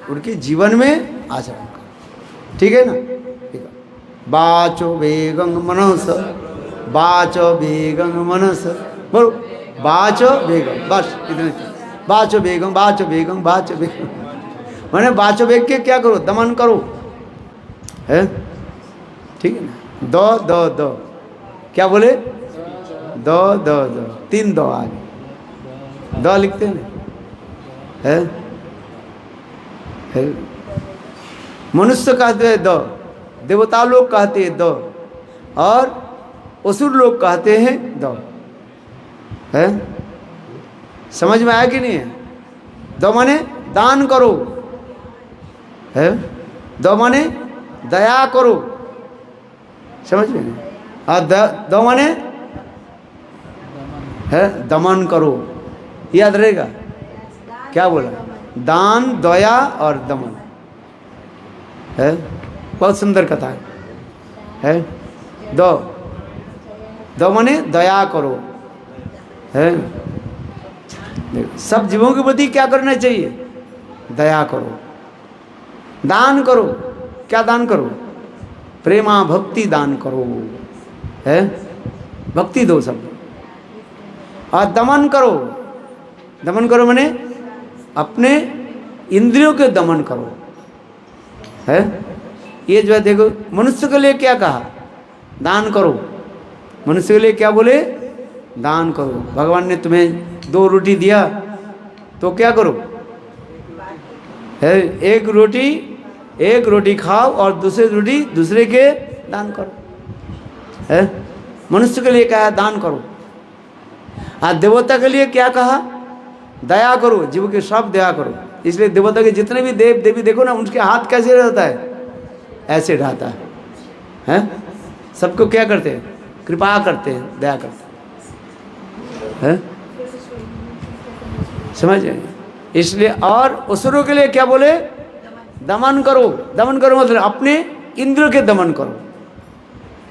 उनके जीवन में आचरण करो, ठीक है ना? ठीक है। वाचो वेगं मनस, वाचो वेगं मनस, बोलो वाचो वेगं, बस इतने। वाचो वेगं, वाचो वेगं, वाचो वेगं, माने वाचो वेग के क्या करो? दमन करो, है, ठीक है ना? दो क्या बोले? दो 3 दो आगे दो लिखते हैं ना, है। मनुष्य कहते हैं दो, देवता लोग कहते हैं दो, और असुर लोग कहते हैं दो, है। समझ में आया कि नहीं है? दो माने दान करो, है। दो माने दया करो, समझ में नहीं? और दो माने, है, दमन करो, याद रहेगा। क्या बोला? दान, दया और दमन, है। बहुत सुंदर कथा है। दो दो माने दया करो, है। सब जीवों के प्रति क्या करना चाहिए? दया करो, दान करो। क्या दान करो? प्रेमा भक्ति दान करो, है। भक्ति दो सब। और दमन करो। दमन करो माने अपने इंद्रियों के दमन करो, है। ये जो है देखो, मनुष्य के लिए क्या कहा? दान करो। मनुष्य के लिए क्या बोले? दान करो। भगवान ने तुम्हें 2 रोटी दिया तो क्या करो? है, एक रोटी खाओ और दूसरी रोटी दूसरे के दान करो, है। मनुष्य के लिए कहा दान करो। और देवता के लिए क्या कहा? दया करो, जीव के सब दया करो। इसलिए देवता के जितने भी देव देवी देखो ना, उनके हाथ कैसे रहता है? ऐसे रहता है, हैं? सबको क्या करते हैं? कृपा करते हैं, दया करते हैं, समझ आए? इसलिए और असुरों के लिए क्या बोले? दमन करो। दमन करो मतलब अपने इंद्रियों के दमन करो,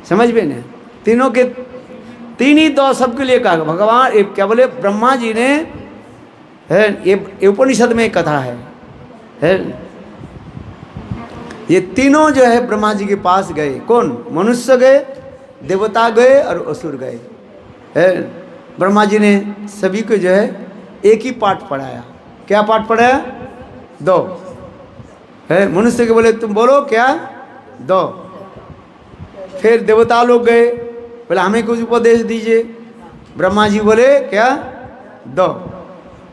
समझ में ना? तीनों के तीन ही दो सबके लिए कहा भगवान। क्या बोले? ब्रह्मा जी ने, है, ये उपनिषद में कथा है। ये तीनों जो है ब्रह्मा जी के पास गए। कौन? मनुष्य गए, देवता गए और असुर गए, है। ब्रह्मा जी ने सभी को जो है एक ही पाठ पढ़ाया। क्या पाठ पढ़ाया? 2, है। मनुष्य के बोले तुम बोलो क्या? 2। फिर देवता लोग गए, बोले हमें कुछ उपदेश दीजिए। ब्रह्मा जी बोले क्या? 2।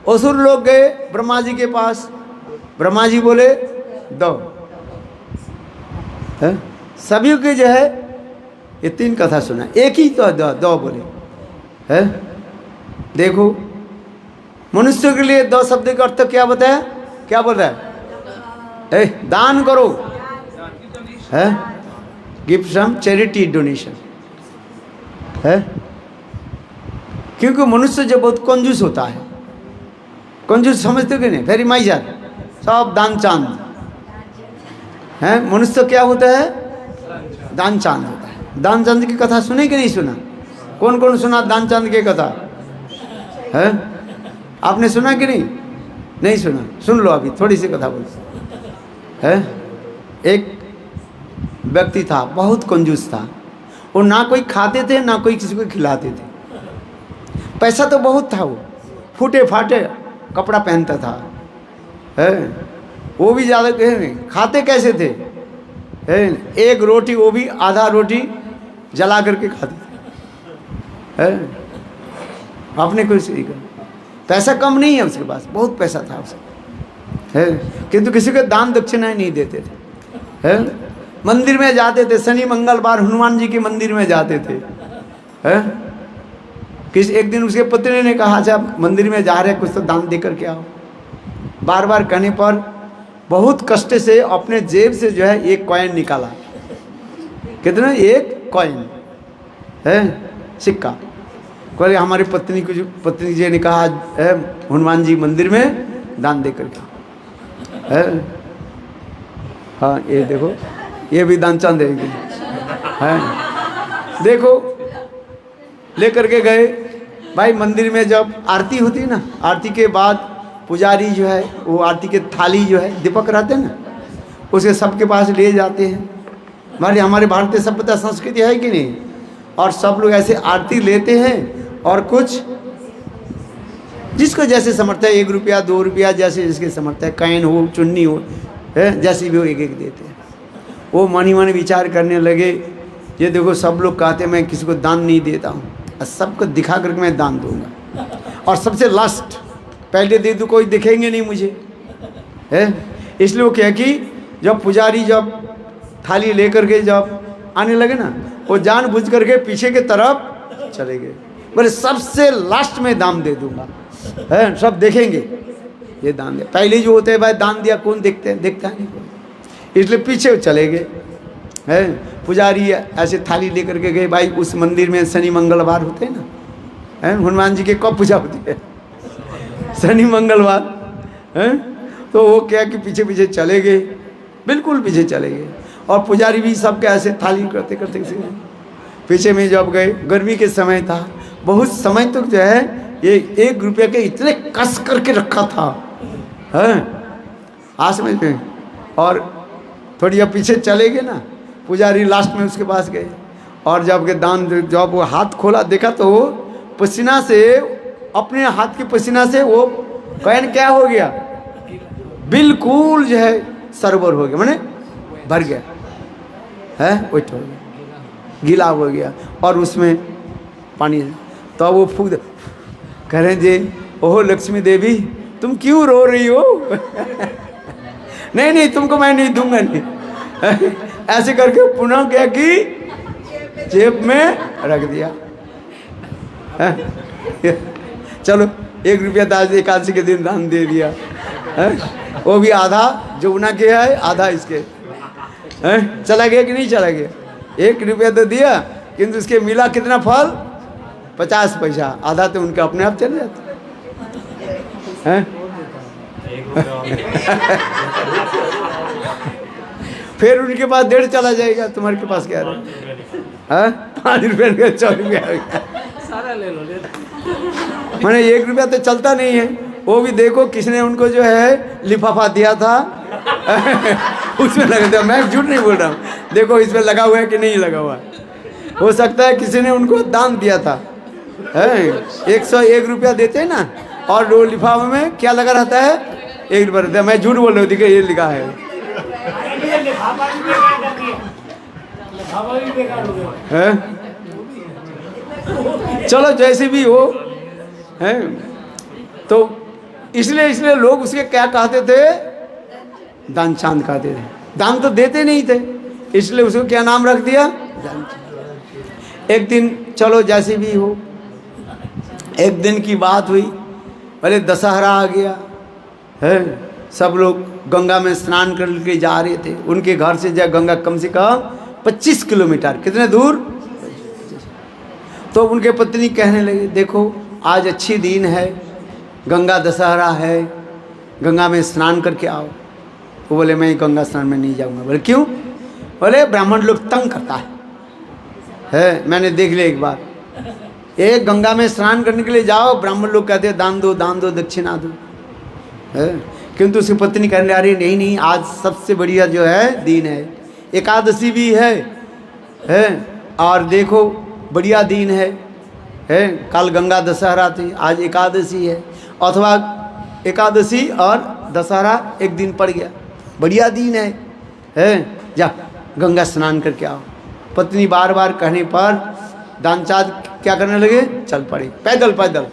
असुर लोग गए ब्रह्मा जी के पास, ब्रह्मा जी बोले 2, है। सभी के जो है ये 3 कथा सुना, एक ही तो 2 बोले, है। देखो, मनुष्य के लिए 2 शब्द का अर्थ क्या बताया? क्या बोल रहा है? दान करो, है। गिव सम चैरिटी डोनेशन, है। क्योंकि मनुष्य जो बहुत कंजूस होता है, कंजूस समझते हो कि नहीं? वेरी माइजर, सब दान चांद, है। मनुष्य क्या होता है? दान चांद होता है। दान चांद की कथा सुने कि नहीं सुना? कौन कौन सुना दान चांद की कथा, है? आपने सुना कि नहीं? नहीं सुना? सुन लो, अभी थोड़ी सी कथा बोल, है। एक व्यक्ति था, बहुत कंजूस था। वो ना कोई खाते थे ना कोई किसी को खिलाते थे। पैसा तो बहुत था, वो फूटे फाटे कपड़ा पहनता था, है। वो भी ज़्यादा नहीं खाते कैसे थे, है। एक रोटी, वो भी आधा रोटी जला करके खाते थे, है। आपने कोई सही कर, पैसा कम नहीं है उसके पास, बहुत पैसा था उसके, है। किंतु किसी को दान दक्षिणा नहीं देते थे, है। मंदिर में जाते थे, शनि मंगलवार हनुमान जी के मंदिर में जाते थे, है। एक दिन उसके पत्नी ने कहा, अच्छा मंदिर में जा रहे कुछ तो दान दे करके आओ। बार बार कहने पर बहुत कष्ट से अपने जेब से जो है एक कॉइन निकाला। कितना? एक कॉइन, है, सिक्का। कोई हमारी पत्नी जी ने कहा, है, हनुमान जी मंदिर में दान दे करके, है। हाँ, ये देखो, ये भी दान चांद है। देखो, लेकर के गए भाई मंदिर में। जब आरती होती है ना, आरती के बाद पुजारी जो है वो आरती के थाली जो है दीपक रहते हैं ना, उसे सबके पास ले जाते हैं। हमारे भारतीय सभ्यता संस्कृति है कि नहीं? और सब लोग ऐसे आरती लेते हैं और कुछ जिसको जैसे समर्थ है, 1 रुपया 2 रुपया जैसे जिसके समर्थ है, कैन हो चुन्नी हो, है, जैसे भी हो एक एक देते हैं। वो मन ही मन विचार करने लगे, ये देखो सब लोग कहते हैं मैं किसी को दान नहीं देता हूँ, और सबको दिखा करके मैं दान दूंगा, और सबसे लास्ट पहले दे दूँ, कोई दिखेंगे नहीं मुझे, है। इसलिए वो क्या कि जब पुजारी जब थाली लेकर के जब आने लगे ना, वो जानबूझ करके पीछे के तरफ चले गए। बोले सबसे लास्ट में दान दे दूंगा, है, सब देखेंगे ये दान दे। पहले जो होते हैं भाई दान दिया कौन देखते हैं? देखता नहीं कोई, इसलिए पीछे चले गए, है। पुजारी ऐसे थाली लेकर के गए। भाई उस मंदिर में शनि मंगलवार होते हैं ना, है, हनुमान जी की कब पूजा होती है? शनि मंगलवार, है। तो वो क्या कि पीछे पीछे चले गए, बिल्कुल पीछे चले गए। और पुजारी भी सबके ऐसे थाली करते करते पीछे में जब गए, गर्मी के समय था, बहुत समय तक जो है ये 1 रुपये के इतने कस करके रखा था, हैं आज समझ में। और थोड़ी जब पीछे चले गए ना, पुजारी लास्ट में उसके पास गए, और जब के दान जब वो हाथ खोला, देखा तो वो पसीना से, अपने हाथ के पसीना से वो कॉइन क्या हो गया, बिल्कुल जो है सरोवर हो गया, माने भर गया है, वेट हो गया, गीला हो गया, और उसमें पानी है। तो वो फूक दे, कह रहे जी ओहो लक्ष्मी देवी तुम क्यों रो रही हो? नहीं नहीं तुमको मैं नहीं दूंगा, नहीं। ऐसे करके पुनः क्या कि जेब में रख दिया। चलो 1 रुपया दाज एकादशी के दिन दान दे दिया, है? वो भी आधा जो उना के है, आधा इसके है। चला गया कि नहीं चला गया? 1 रुपया तो दिया, किंतु उसके मिला कितना फल? 50 पैसा, आधा तो उनका अपने आप चले जाता है। फिर उनके पास 1.5 चला जाएगा, तुम्हारे के पास क्या रहे? 5 रुपये का 4 रुपया सारा ले लो, मैंने 1 रुपया तो चलता नहीं है। वो भी देखो किसने उनको जो है लिफाफा दिया था उसमें लगा दिया। मैं झूठ नहीं बोल रहा हूँ, देखो इसमें लगा हुआ है कि नहीं लगा हुआ है। हो सकता है किसी ने उनको दान दिया था, है 101 रुपया देते हैं ना, और वो लिफाफे में क्या लगा रहता है? 1 रुपया रहता है। मैं झूठ बोल रहा हूँ, देखिए ये लिखा है। चलो जैसे भी हो, है तो इसलिए लोग उसके क्या कहते थे? दान चांद कहते थे। दान तो देते नहीं थे, इसलिए उसको क्या नाम रख दिया? दान चांद। एक दिन चलो जैसे भी हो, एक दिन की बात हुई, पहले दशहरा आ गया है, सब लोग गंगा में स्नान करके जा रहे थे। उनके घर से जा गंगा कम से कम 25 किलोमीटर, कितने दूर? तो उनके पत्नी कहने लगे देखो आज अच्छी दिन है, गंगा दशहरा है, गंगा में स्नान करके आओ। वो बोले मैं गंगा स्नान में नहीं जाऊंगा। बोले क्यों? बोले ब्राह्मण लोग तंग करता है। मैंने देख लिया एक बार, एक गंगा में स्नान करने के लिए जाओ, ब्राह्मण लोग कहते हैं दान दो दक्षिणा दो, है। किंतु उसकी पत्नी कहने अरे नहीं नहीं आज सबसे बढ़िया जो है दिन है, एकादशी भी है और देखो बढ़िया दिन है। कल गंगा दशहरा थी, आज एकादशी है, अथवा एकादशी और दशहरा एक दिन पड़ गया, बढ़िया दिन है। जा गंगा स्नान करके आओ। पत्नी बार बार कहने पर दानचाँद क्या करने लगे? चल पड़े पैदल पैदल,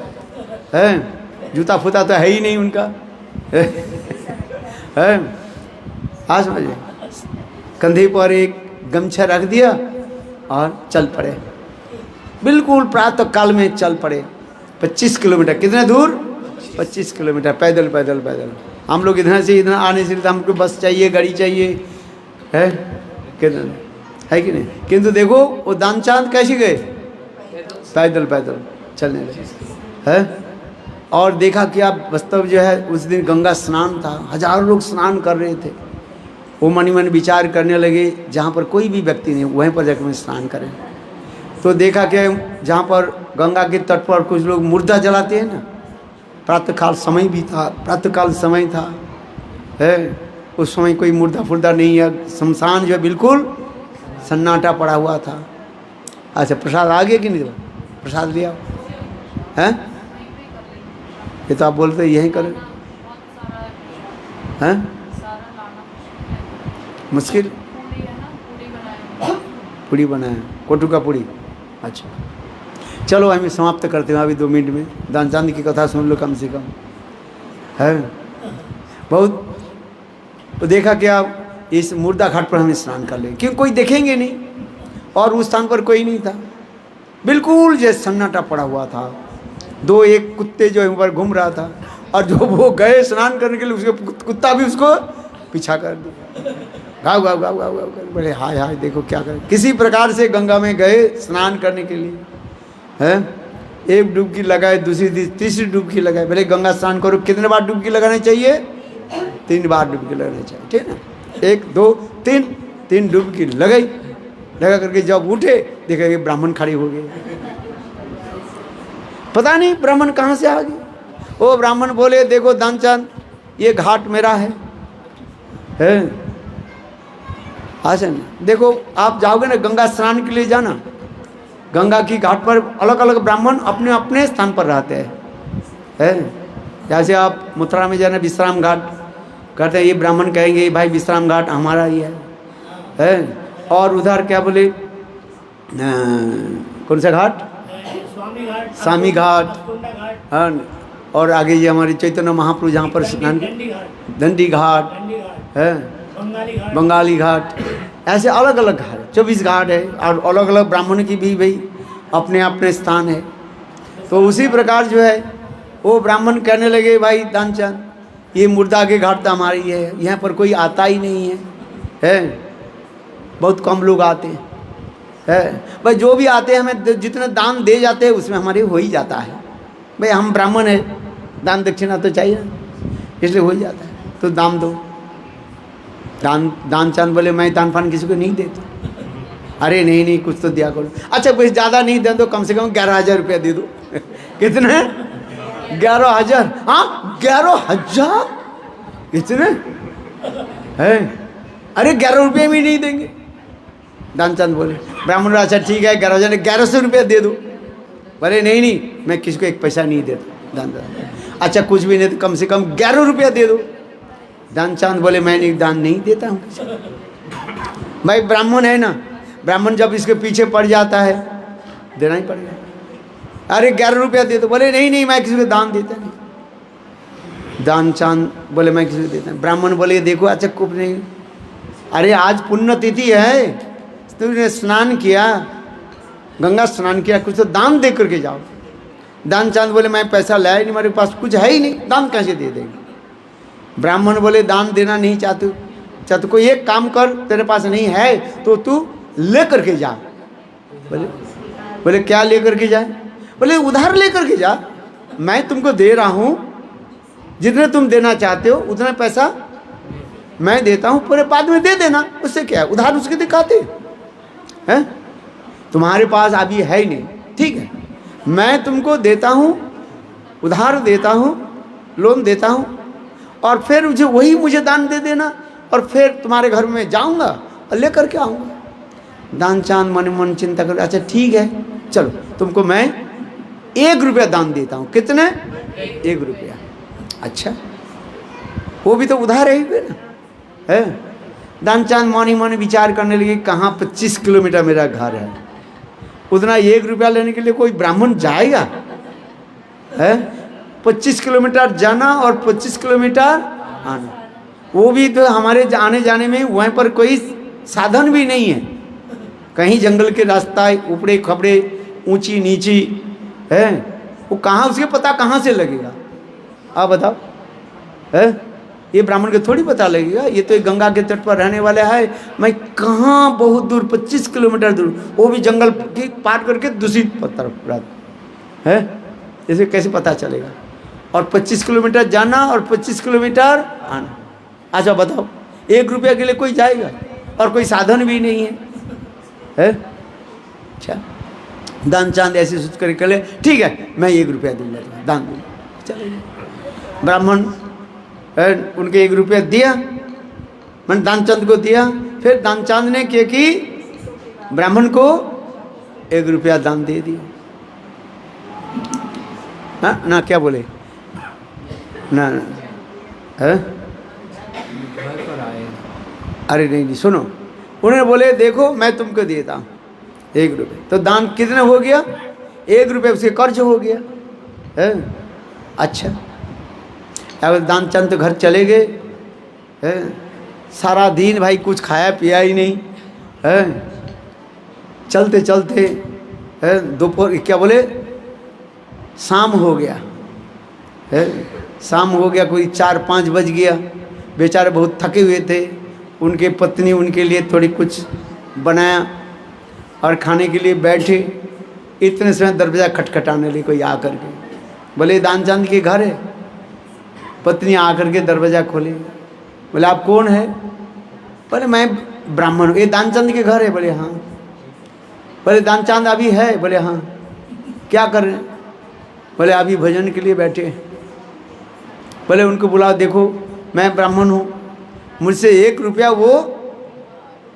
है जूता फूता तो है ही नहीं उनका, है। आज समझे, कंधे पर एक गमछा रख दिया और चल पड़े, बिल्कुल प्रातः काल में चल पड़े। 25 किलोमीटर, कितने दूर? 25 किलोमीटर पैदल पैदल पैदल। हम लोग इधर से इधर आने से तो हमको बस चाहिए, गाड़ी चाहिए, है कितना है कि नहीं? किंतु देखो वो दानचाँद कैसे गए? पैदल पैदल चलने लगे, है। और देखा कि आप वास्तव जो है उस दिन गंगा स्नान था, हजारों लोग स्नान कर रहे थे। वो मन मन विचार करने लगे जहाँ पर कोई भी व्यक्ति नहीं वहीं पर जाकर स्नान करें। तो देखा कि जहाँ पर गंगा के तट पर कुछ लोग मुर्दा जलाते हैं ना, प्रातःकाल समय भी था, प्रातःकाल समय था, है। उस समय कोई मुर्दा फुर्दा नहीं है, शमशान जो है बिल्कुल सन्नाटा पड़ा हुआ था। अच्छा प्रसाद आ गया कि नहीं? प्रसाद लिया है, ये तो आप बोलते यहीं करें, हैं मुश्किल। पूड़ी बनाए, कोटू का पूड़ी। अच्छा चलो हम समाप्त करते हैं अभी 2 मिनट में। दानचाँद की कथा सुन लो कम से कम, है बहुत। तो देखा कि आप इस मुर्दा घाट पर हमें स्नान कर ले, क्यों कोई देखेंगे नहीं, और उस स्थान पर कोई नहीं था, बिल्कुल जैसे सन्नाटा पड़ा हुआ था। 2-1 कुत्ते जो ऊपर घूम रहा था, और जो वो गए स्नान करने के लिए उसके कुत्ता भी उसको पीछा कर दिया, गाँव गाँव गाँव गाँव गाँव कर। बड़े हाय हाय देखो क्या कर, किसी प्रकार से गंगा में गए स्नान करने के लिए, है। एक डुबकी लगाए, दूसरी तीसरी डुबकी लगाए। भले गंगा स्नान करो, कितने बार डुबकी लगाना चाहिए? 3 बार डुबकी लगानी चाहिए, ठीक है ना। 1 2 3 3 डुबकी लगाई, लगा करके जब उठे देखा कि ब्राह्मण खड़े हो गए। पता नहीं ब्राह्मण कहाँ से आ गए। वो ब्राह्मण बोले देखो दानचंद ये घाट मेरा है। अच्छा देखो आप जाओगे ना गंगा स्नान के लिए जाना, गंगा की घाट पर अलग अलग ब्राह्मण अपने अपने स्थान पर रहते हैं। जैसे आप मथुरा में जाना विश्राम घाट कहते हैं, ये ब्राह्मण कहेंगे भाई विश्राम घाट हमारा ही है। और उधर क्या बोले कौन सा घाट, स्वामी घाट। हाँ, और आगे ये हमारे चैतन्य महाप्रभु जहाँ पर स्नान, दंडी घाट है, बंगाली घाट, ऐसे अलग अलग घाट 24 घाट है। और अलग अलग ब्राह्मण की भी भाई अपने अपने स्थान है। तो उसी प्रकार जो है वो ब्राह्मण कहने लगे भाई दानचंद ये मुर्दा के घाट तो हमारी है, यहाँ पर कोई आता ही नहीं है, बहुत कम लोग आते हैं। भाई जो भी आते हैं हमें जितना दान दे जाते हैं उसमें हमारे हो ही जाता है। भाई हम ब्राह्मण है, दान दक्षिणा तो चाहिए इसलिए हो ही जाता है, तो दान दो। दानचंद बोले मैं दान फान किसी को नहीं देता। अरे नहीं नहीं कुछ तो दिया करो। अच्छा कुछ ज़्यादा नहीं दे दो, कम से कम 11,000 रुपया दे दो। कितने? 11,000। हाँ 11,000 कितने है? अरे 11 रुपये भी नहीं देंगे। दानचंद बोले ब्राह्मण अच्छा ठीक है 11,000 1100 रुपया दे दो। बोले नहीं नहीं मैं किसी को एक पैसा नहीं देता दान। अच्छा कुछ भी नहीं तो कम से कम 11 रुपया दे दो। दानचंद बोले मैं नहीं दान नहीं देता हूँ। भाई ब्राह्मण है ना, ब्राह्मण जब इसके पीछे पड़ जाता है देना ही पड़ेगा। अरे 11 रुपया दे दो। बोले नहीं नहीं मैं किसी को दान देता नहीं। दानचंद बोले मैं किसी को देता नहीं। ब्राह्मण बोले देखो अच्छा कुछ नहीं, अरे आज पुण्यतिथि है, तुमने स्नान किया, गंगा स्नान किया, कुछ तो दान दे करके जाओ। दानचंद बोले मैं पैसा लाया नहीं, मेरे पास कुछ है ही नहीं, दान कैसे दे देंगे। ब्राह्मण बोले दान देना नहीं चाहते, चाहते कोई एक काम कर, तेरे पास नहीं है तो तू ले करके जा। बोले क्या ले करके जाए? बोले उधार ले करके जा, मैं तुमको दे रहा हूँ, जितने तुम देना चाहते हो उतना पैसा मैं देता हूँ, पूरे बाद में दे देना, उससे क्या है, उधार उसके दिखाते हैं। तुम्हारे पास अभी है ही नहीं, ठीक है मैं तुमको देता हूँ, उधार देता हूँ, लोन देता हूँ, और फिर मुझे दान दे देना, और फिर तुम्हारे घर में जाऊँगा और लेकर के आऊँगा। दानचंद मन मन चिंता कर अच्छा ठीक है चलो तुमको मैं 1 रुपया दान देता हूँ। कितने? 1 रुपया। अच्छा वो भी तो उधार है ना, है। दानचंद मन ही मन विचार करने लगे कहाँ 25 किलोमीटर मेरा घर है, उतना 1 रुपया लेने के लिए कोई ब्राह्मण जाएगा? है 25 किलोमीटर जाना और 25 किलोमीटर आना, वो भी तो हमारे आने जाने में वहीं पर कोई साधन भी नहीं है, कहीं जंगल के रास्ता ऊपरे खबड़े ऊंची नीची है, वो कहाँ उसके पता कहाँ से लगेगा आप बताओ? है ये ब्राह्मण को थोड़ी पता लगेगा, ये तो एक गंगा के तट पर रहने वाला है, मैं कहाँ बहुत दूर 25 किलोमीटर दूर, वो भी जंगल की पार करके दूसरी तरफ है, इसे कैसे पता चलेगा? और 25 किलोमीटर जाना और 25 किलोमीटर आना। अच्छा बताओ 1 रुपया के लिए कोई जाएगा? और कोई साधन भी नहीं है। अच्छा दानचंद ऐसे सोच कर चले, ठीक है मैं 1 रुपया दूंगा, दान दूंगा। चले ब्राह्मण उनके 1 रुपया दिया, मैंने दानचंद को दिया। फिर दानचंद ने क्या कि ब्राह्मण को 1 रुपया दान दे दिया। ना क्या बोले ना है? अरे नहीं सुनो, उन्होंने बोले देखो मैं तुमको देता हूँ 1 रुपये, तो दान कितने हो गया? 1 रुपये उसके कर्ज हो गया है। अच्छा अब दानचंद तो घर चले गए है, सारा दिन भाई कुछ खाया पिया ही नहीं है। चलते चलते है दोपहर क्या बोले शाम हो गया है, शाम हो गया, कोई 4-5 बज गया। बेचारे बहुत थके हुए थे, उनके पत्नी उनके लिए थोड़ी कुछ बनाया और खाने के लिए बैठे। इतने समय दरवाज़ा खटखटाने लगे कोई आकर के, बोले दानचंद के घर है। पत्नी आकर के दरवाज़ा खोले, बोले आप कौन है? बोले मैं ब्राह्मण हूँ। ये दानचंद के घर है? बोले हाँ। बोले दानचांद अभी है? बोले हाँ। क्या कर रहे हैं? बोले अभी भजन के लिए बैठे हैं। बोले उनको बुलाओ, देखो मैं ब्राह्मण हूँ, मुझसे 1 रुपया वो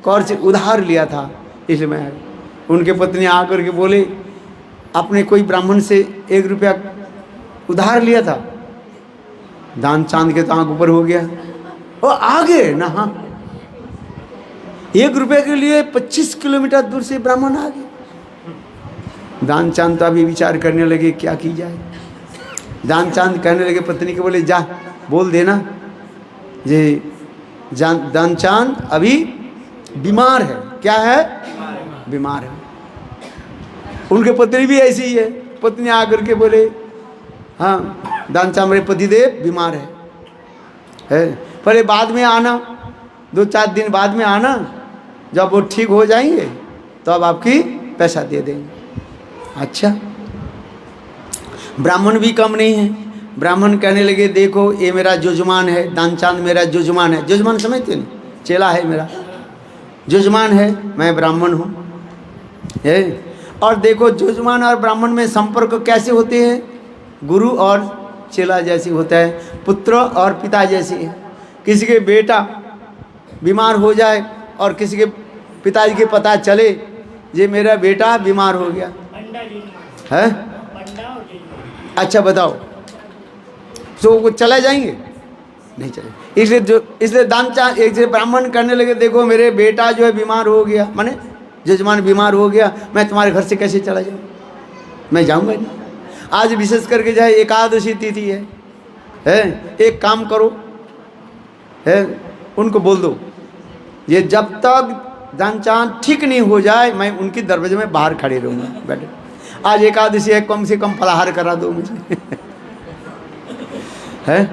कौर से उधार लिया था, इसलिए मैं आया। उनके पत्नी आकर के बोले आपने कोई ब्राह्मण से 1 रुपया उधार लिया था? दानचांद के तो आँख ऊपर हो गया, वो आ गए ना। हाँ, 1 रुपये के लिए 25 किलोमीटर दूर से ब्राह्मण आ गए। दानचांद तो अभी विचार करने लगे क्या की जाए। दानचांद कहने लगे पत्नी के, बोले जा बोल देना ये दानचांद अभी बीमार है। क्या है? बीमार है। उनके पत्नी भी ऐसी ही है। पत्नी आकर के बोले हाँ दानचांद मेरे पतिदेव बीमार है, पहले बाद में आना, 2-4 दिन बाद में आना, जब वो ठीक हो जाएंगे तो अब आपकी पैसा दे देंगे। अच्छा, ब्राह्मण भी कम नहीं है। ब्राह्मण कहने लगे देखो ये मेरा जजमान है, दानचांद मेरा जजमान है। जजमान समझते नहीं? चेला है मेरा, जजमान है, मैं ब्राह्मण हूँ। और देखो जजमान और ब्राह्मण में संपर्क कैसे होते हैं? गुरु और चेला जैसी होता है, पुत्र और पिता जैसी है। किसी के बेटा बीमार हो जाए और किसी के पिताजी के पता चले ये मेरा बेटा बीमार हो गया है, अच्छा बताओ, तो वो चले जाएंगे? नहीं चले। इसलिए दानचांद एक से ब्राह्मण करने लगे देखो मेरे बेटा जो है बीमार हो गया, माने जजमान बीमार हो गया, मैं तुम्हारे घर से कैसे चला जाऊँ? मैं जाऊँगा नहीं। आज विशेष करके जाए एकादशी तिथि है, एक काम करो, उनको बोल दो ये जब तक दानचांद ठीक नहीं हो जाए मैं उनकी दरवाजे में बाहर खड़े रहूँगा बैठे। आज एकादशी है, कम से कम फलाहार करा दो मुझे है।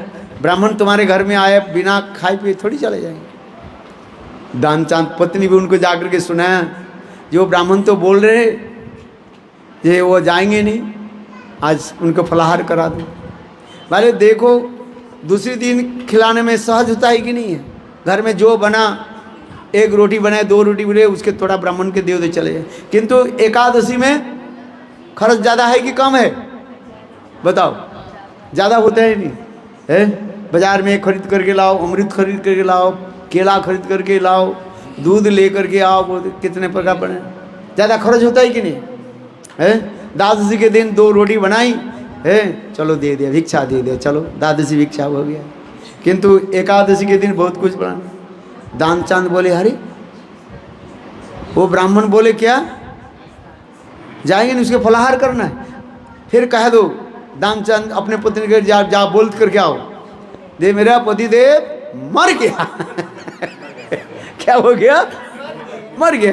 ब्राह्मण तुम्हारे घर में आए बिना खाए पिए थोड़ी चले जाएंगे। दानचांद पत्नी भी उनको जाकर के सुनाया जो ब्राह्मण तो बोल रहे ये वो जाएंगे नहीं, आज उनको फलाहार करा दो। भले देखो दूसरे दिन खिलाने में सहज होता है कि नहीं है? घर में जो बना, 1 रोटी बनाए 2 रोटी बने, उसके थोड़ा ब्राह्मण के दे चले जाए। किंतु एकादशी में खर्च ज़्यादा है कि कम है? बताओ, ज़्यादा होता है नहीं है? बाजार में खरीद करके लाओ, अमृत खरीद करके लाओ, केला खरीद करके लाओ, दूध ले करके आओ, वो कितने प्रकार बने, ज़्यादा खर्च होता है कि नहीं है? द्वादशी के दिन 2 रोटी बनाई है, चलो दे दिया, भिक्षा दे दिया, चलो द्वादशी भिक्षा हो गया। किंतु एकादशी के दिन बहुत कुछ बना। दानचांद बोले अरे वो ब्राह्मण बोले क्या जाएंगे नहीं, उसके फलाहार करना है। फिर कह दो दानचांद अपने पत्नी के जा बोल करके आओ दे मेरा पतिदेव मर गया क्या हो गया? मर गया।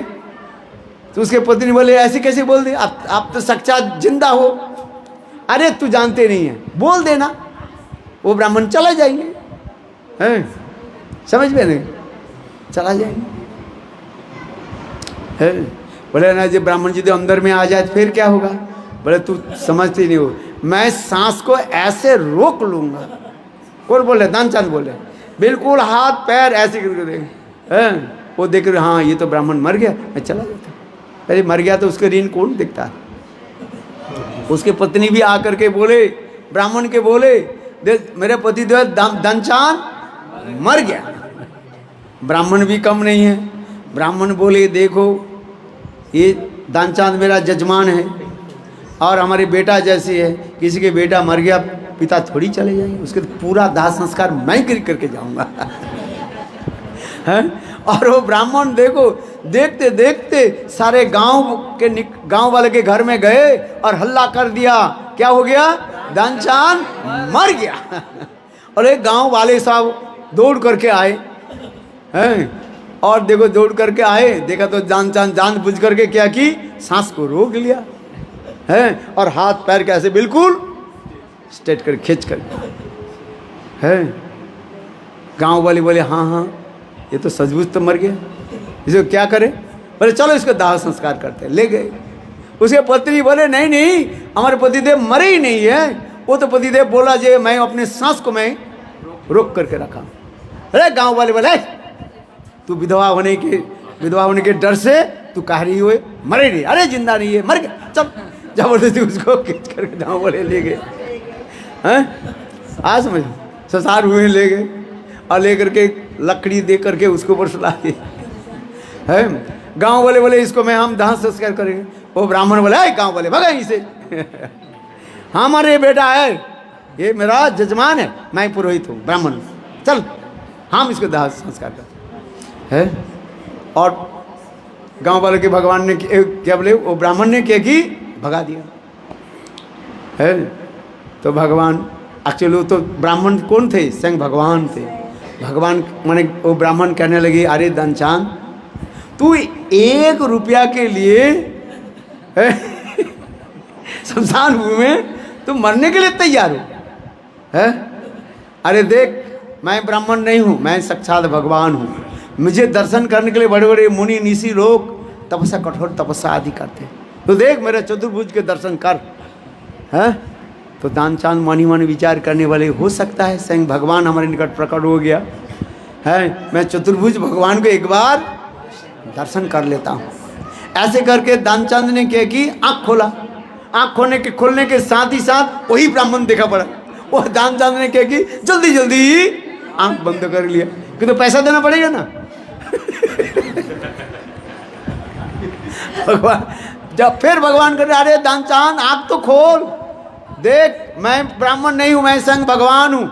तो उसके पत्नी बोले ऐसे कैसे बोल दे, आप तो साक्षात जिंदा हो। अरे तू जानते नहीं है, बोल देना, वो ब्राह्मण चला जाएंगे, हैं? समझ में नहीं? चला जाएंगे, हैं? बोले ना जो ब्राह्मण जी तो अंदर में आ जाए फिर क्या होगा? बोले तू समझती नहीं हो, मैं सांस को ऐसे रोक लूंगा। कौन बोले? दानचांद बोले। बिल्कुल हाथ पैर ऐसे करके देख, वो देख रहे हाँ ये तो ब्राह्मण मर गया, मैं चला जाता। अरे मर गया तो उसके ऋण कौन दिखता? उसके पत्नी भी आकर के बोले, ब्राह्मण के बोले देख मेरे पति देव दानचांद मर गया। ब्राह्मण भी कम नहीं है। ब्राह्मण बोले देखो ये दानचांद मेरा जजमान है और हमारे बेटा जैसे है, किसी के बेटा मर गया पिता थोड़ी चले जाएंगे, उसके तो पूरा दाह संस्कार मैं करके जाऊंगा हैं? और वो ब्राह्मण देखो देखते देखते सारे गांव वाले के घर में गए और हल्ला कर दिया, क्या हो गया? दानचांद मर गया और एक गांव वाले साहब दौड़ करके आए हैं, और देखो दौड़ करके आए, देखा तो दानचांद जानबूझ करके क्या की, सांस को रोक लिया है और हाथ पैर कैसे बिल्कुल स्ट्रेट कर खींच कर है। गांव वाले बोले हाँ हाँ ये तो सचमुच तो मर गया, इसे क्या करे? बोले चलो इसको दाह संस्कार करते, ले गए। उसके पत्नी बोले नहीं नहीं हमारे पतिदेव मरे ही नहीं है, वो तो पतिदेव बोला जे मैं अपने सांस को मैं रोक करके रखा। अरे गांव वाले बोले तू विधवा होने के डर से तू कह रही हुए मरे नहीं, अरे जिंदा नहीं है, मर गया, चल। जबरदस्ती उसको खींच करके गाँव वाले ले गए हैं। आज समझ ससार हुए ले गए और ले करके लकड़ी दे करके उसके ऊपर सुला दिए है। गांव वाले बोले इसको मैं हम दाह संस्कार करेंगे। वो ब्राह्मण बोले है गांव वाले भगा यहीं से हमारे बेटा है, ये मेरा जजमान है, मैं पुरोहित हूँ ब्राह्मण, चल हम इसको दाह संस्कार करते है। और गांव वाले के भगवान ने क्या बोले, वो ब्राह्मण ने क्या की, भगा दिया है। तो भगवान एक्चुअली तो ब्राह्मण कौन थे, स्वयं भगवान थे। भगवान माने वो ब्राह्मण कहने लगे अरे धनचांद तू 1 रुपया के लिए शमशान भूमि में तू मरने के लिए तैयार हो है। अरे देख मैं ब्राह्मण नहीं हूँ, मैं साक्षात भगवान हूँ। मुझे दर्शन करने के लिए बड़े बड़े मुनि ऋषि लोग तपस्या, कठोर तपस्या आदि करते। तो देख मेरे चतुर्भुज के दर्शन कर है। तो दानचांद मानी मानी विचार करने वाले, हो सकता है स्वयं भगवान हमारे निकट प्रकट हो गया है, मैं चतुर्भुज भगवान को एक बार दर्शन कर लेता हूँ। ऐसे करके दानचांद ने क्या की, आँख खोला। आँख खोलने के साथ ही साथ वही ब्राह्मण देखा पड़ा। वो दानचांद ने क्या की, जल्दी जल्दी आँख बंद कर लिया, कि तो पैसा देना पड़ेगा ना भगवान जब फिर भगवान कर रहे, अरे दानचांद आँख तो खोल, देख मैं ब्राह्मण नहीं हूँ, मैं स्वयं भगवान हूँ।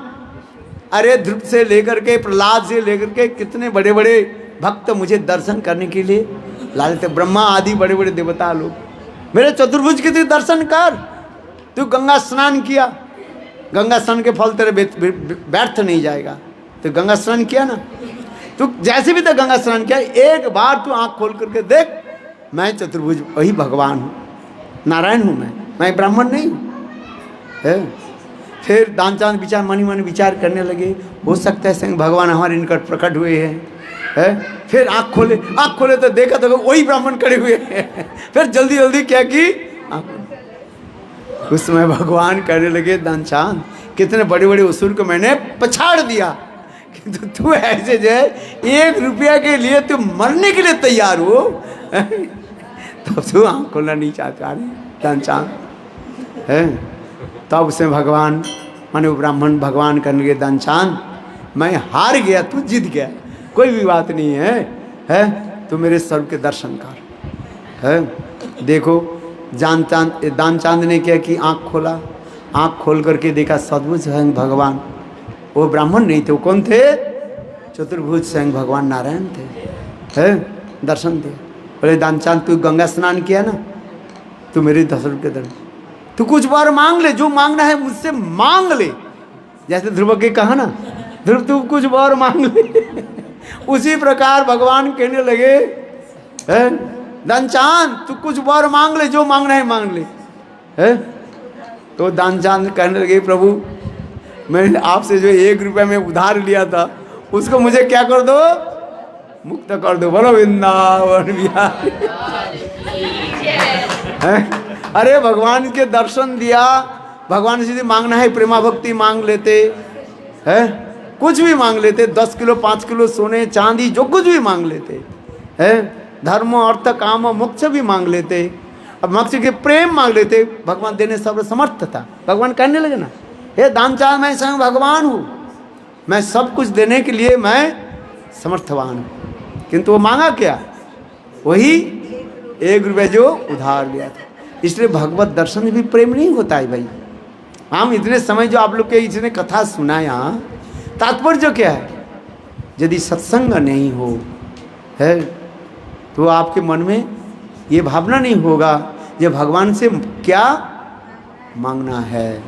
अरे ध्रुव से लेकर के प्रहलाद से लेकर के कितने बड़े बड़े भक्त मुझे दर्शन करने के लिए लाए थे, ब्रह्मा आदि बड़े बड़े देवता लोग। मेरे चतुर्भुज के तू दर्शन कर। तू गंगा स्नान किया, गंगा स्नान के फल तेरे व्यर्थ नहीं जाएगा। तो गंगा स्नान किया ना, तू जैसे भी तो गंगा स्नान किया, एक बार तू आँख खोल करके देख, मैं चतुर्भुज वही भगवान हूँ, नारायण हूँ मैं ब्राह्मण नहीं हूँ है। फिर दानचांद विचार मनी मनी विचार करने लगे, हो सकता है स्वयं भगवान हमारे निकट प्रकट हुए हैं है। फिर आँख खोले तो देखा तो वही ब्राह्मण खड़े हुए हैं। फिर जल्दी जल्दी क्या की, उस समय भगवान कहने लगे, दानचांद कितने बड़े बड़े असुर को मैंने पछाड़ दिया, किंतु तू ऐसे जो है 1 रुपया के लिए तू मरने के लिए तैयार हो तब तू आँख खोलना नहीं चाहता दानचांद है। तब उसमें भगवान माने वो ब्राह्मण भगवान करने लगे, दानचांद मैं हार गया, तू जीत गया, कोई भी बात नहीं है तू मेरे स्वरूप के दर्शन कर है। देखो दानचांद ने क्या कि आँख खोला, आँख खोल करके देखा सद्भुज स्वयं भगवान। वो ब्राह्मण नहीं थे, वो कौन थे, चतुर्भुज स्वयं भगवान नारायण थे है। दर्शन दे, बोले दानचांद तू गंगा स्नान किया ना, तू मेरे दर्शन के दर्शन, तू कुछ बार मांग ले, जो मांगना है मुझसे मांग ले। जैसे ध्रुव के कहा ना, ध्रुव तू कुछ बार मांग ले उसी प्रकार भगवान कहने लगे, दानचांद तू कुछ बार मांग ले, जो मांगना है मांग ले है। तो दानचांद कहने लगे, प्रभु मैंने आपसे जो 1 रुपया में उधार लिया था उसको मुझे क्या कर दो, मुक्त कर दो। बोलो वृंदावन बिहारी अरे भगवान के दर्शन दिया, भगवान से मांगना है प्रेमा भक्ति मांग लेते है, कुछ भी मांग लेते, 10 किलो 5 किलो सोने चांदी जो कुछ भी मांग लेते है। धर्म अर्थ काम मोक्ष भी मांग लेते, अब मोक्ष के प्रेम मांग लेते, भगवान देने सर्व समर्थ था। भगवान कहने लगे ना, हे दानचांद मैं स्वयं भगवान हूँ, मैं सब कुछ देने के लिए मैं समर्थवान हूँ। किंतु वो मांगा क्या, वही 1 रुपया जो उधार लिया था। इसलिए भगवत दर्शन भी प्रेम नहीं होता है भाई। हम इतने समय जो आप लोग के इसने कथा सुनाया, तात्पर्य क्या है, यदि सत्संग नहीं हो है तो आपके मन में ये भावना नहीं होगा ये भगवान से क्या मांगना है।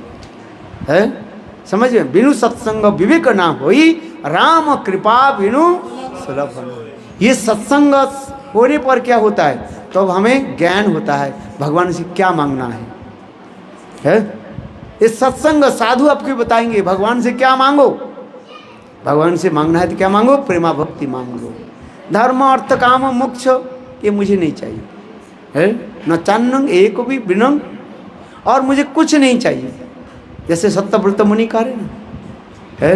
समझ में, बिनु सत्संग विवेक ना होई, राम कृपा बिनु सुलभ। ये सत्संग होने पर क्या होता है, तो हमें ज्ञान होता है भगवान से क्या मांगना है। इस सत्संग साधु आपको बताएंगे भगवान से क्या मांगो, भगवान से मांगना है तो क्या मांगो, प्रेमा भक्ति मांग लो। धर्म अर्थ काम मोक्ष ये मुझे नहीं चाहिए है, न चान्नंग एक भी बिनंग, और मुझे कुछ नहीं चाहिए। जैसे सत्यव्रत मुनि कह रहे ना है,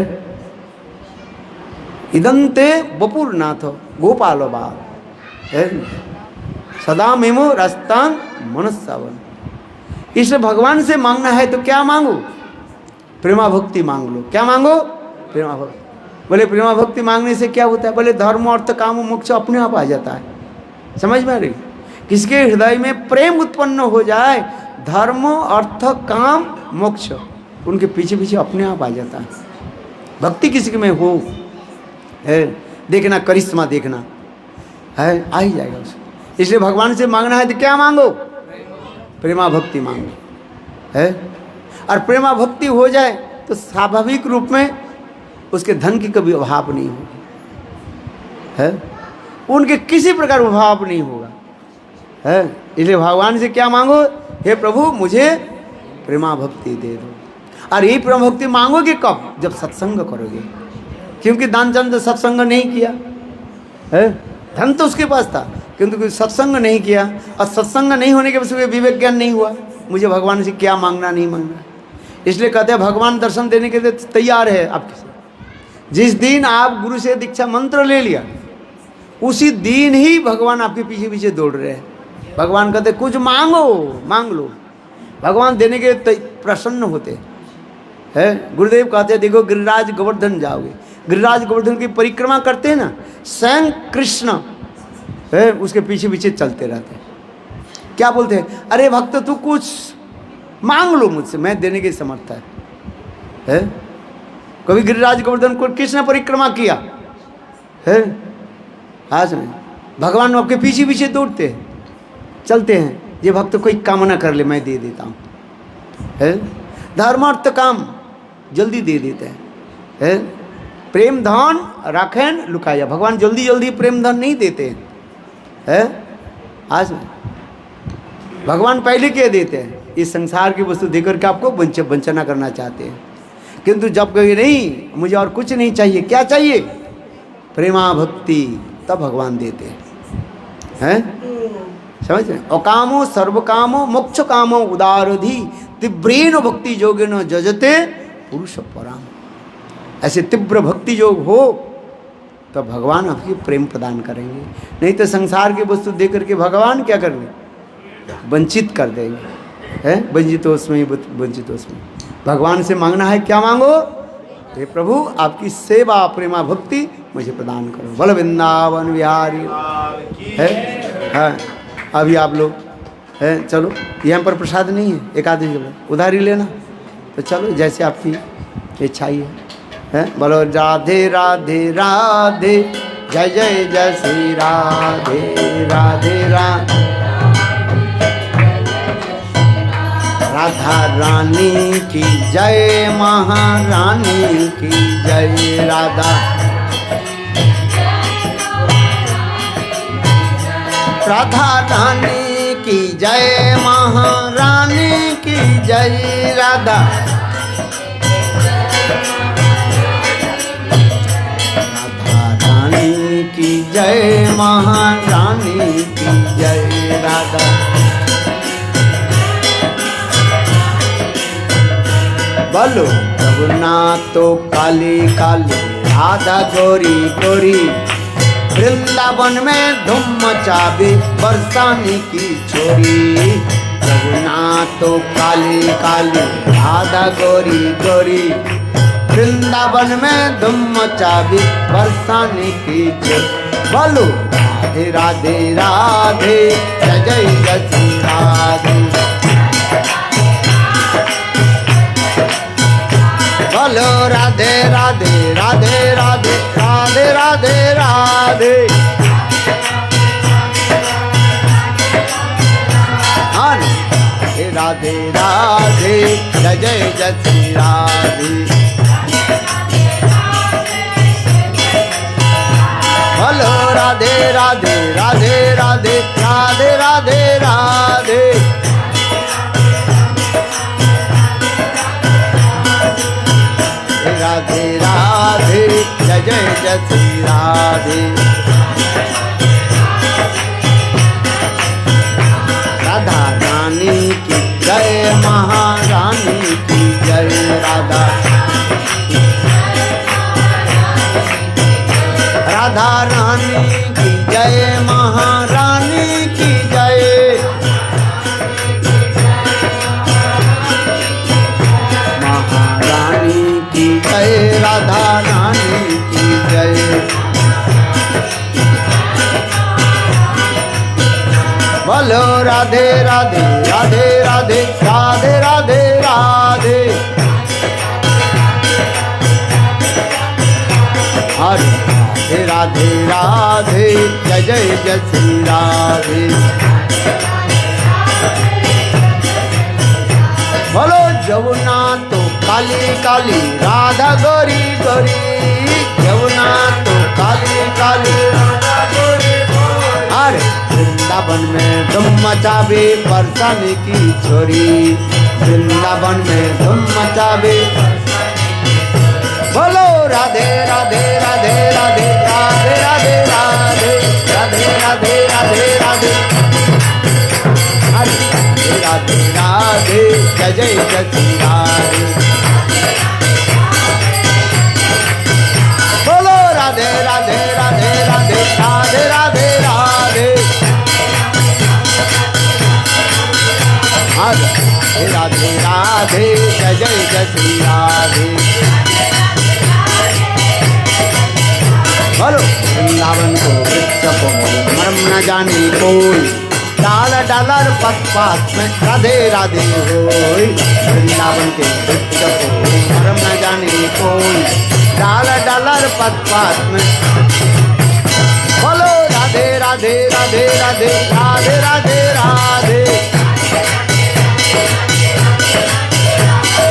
इदंते बपुरनाथ गोपाल बाल है, सदा मेमो रास्तांग मनस्सावन। इसलिए भगवान से मांगना है तो क्या मांगो? प्रेमा भक्ति मांग लो। क्या मांगो? प्रेमा भक्ति। बोले प्रेमा भक्ति मांगने से क्या होता है? बोले धर्म अर्थ काम मोक्ष अपने आप आ जाता है। समझ में आ रही? किसके हृदय में प्रेम उत्पन्न हो जाए, धर्म अर्थ काम मोक्ष उनके पीछे पीछे अपने आप आ जाता है। भक्ति किसी में हो है, देखना करिश्मा देखना है, आ ही जाएगा उसको। इसलिए भगवान से मांगना है तो क्या मांगो? प्रेमा भक्ति मांगो है। और प्रेमा भक्ति हो जाए तो स्वाभाविक रूप में उसके धन की कभी अभाव नहीं होगी है, उनके किसी प्रकार अभाव नहीं होगा है। इसलिए भगवान से क्या मांगो? हे प्रभु मुझे प्रेमा भक्ति दे दो। और यही प्रेमा भक्ति मांगोगे कब? जब सत्संग करोगे। क्योंकि दानचंद तो सत्संग नहीं किया है, धन तो उसके पास था किंतु सत्संग नहीं किया, और सत्संग नहीं होने के वजह से विवेक ज्ञान नहीं हुआ मुझे भगवान से क्या मांगना नहीं मांगना। इसलिए कहते हैं भगवान दर्शन देने के लिए तैयार है आपके साथ। जिस दिन आप गुरु से दीक्षा मंत्र ले लिया उसी दिन ही भगवान आपके पीछे पीछे दौड़ रहे हैं। भगवान कहते कुछ मांगो, मांग लो। भगवान देने के प्रसन्न होते हैं। गुरुदेव कहते हैं देखो गिरिराज गोवर्धन जाओगे, गिरिराज गोवर्धन की परिक्रमा करते हैं ना, स्वयं कृष्ण है उसके पीछे पीछे चलते रहते हैं। क्या बोलते हैं? अरे भक्त तू कुछ मांग लो मुझसे, मैं देने के समर्थ है। कभी गिरिराज गोवर्धन को किसने परिक्रमा किया है? आज नहीं, भगवान आपके पीछे पीछे दौड़ते हैं, चलते हैं। ये भक्त कोई कामना कर ले मैं दे देता हूँ है। धर्म अर्थ काम जल्दी दे देते हैं है। प्रेम धन राखें लुकाया, भगवान जल्दी जल्दी प्रेम धन नहीं देते हैं। आज भगवान पहले क्या देते हैं? इस संसार की वस्तु देकर के आपको वंचना करना चाहते हैं। किंतु जब कहे नहीं मुझे और कुछ नहीं चाहिए, क्या चाहिए? प्रेमा भक्ति, तब भगवान देते हैं। समझ रहे? अकामो सर्वकामो मोक्ष कामो उदारधि तीव्रेन भक्ति योगेन जजते पुरुष पराम। ऐसे तीव्र भक्ति योग हो तो भगवान आपकी प्रेम प्रदान करेंगे। नहीं तो संसार की वस्तु दे करके भगवान क्या करेंगे? वंचित कर देंगे है। वंचितोस्मि वंचितोस्मि। भगवान से मांगना है क्या मांगो? हे प्रभु आपकी सेवा प्रेमा भक्ति मुझे प्रदान करो। बोलो वृंदावन बिहारी है। हाँ अभी आप लोग है चलो, यहाँ पर प्रसाद नहीं है, एक आदमी जब उधार ही लेना तो चलो जैसे आपकी इच्छा ही है। बोलो राधे राधे राधे, जय जय जय श्री राधे राधे राधे। राधा रानी की जय, महारानी की जय। राधा राधा रानी की जय, महारानी की जय। राधा रानी की जय, महारानी की जय। राधा बोलो रघुनाथ तो काली काली, राधा गोरी गोरी। वृंदावन में धूम मचावे बरसाने की छोरी। रघुनाथ तो काली काली, राधा गोरी गोरी। वृंदावन में धूम मचावे बरसाने की छोरी। बोलो राधे राधे राधे, जय जय जय श्री राधे। बोलो राधे राधे राधे राधे राधे राधे राधे। राधे राधे जय जय जय श्री राधे। बोलो राधे राधे राधे राधे राधे राधे राधे। राधे राधे जय जय जय श्री राधे। राधा रानी की जय, महारानी की जय। राधा राधा रानी की जय, महारानी की जय। बोलो राधे राधे राधे राधे राधे राधे राधे हरे राधे राधे जय जय जय श्री राधे बोलो जमुना तो काली काली राधा गोरी गोरी जमुना तो काली काली राधा गोरी गोरी अरे वृंदावन में धूम मचावे परसाने की छोरी वृंदावन में धूम मचावे बोलो राधे राधे राधे राधे राधे राधे राधे राधे राधे राधे राधे राधे राधे जय जय जय श्री राधे बोलो राधे राधे राधे राधे राधे राधे राधे राधे राधे जय जय जय श्री राधे बोलो वृंदावन को वृक्ष को मर्म न जाने कोई डाल डालर पथ पात में राधे राधे होई वृंदावन के वृक्ष को मर्म न जाने कोई डाल डालर पथ पात में बोलो राधे राधे राधे राधे राधे राधे राधे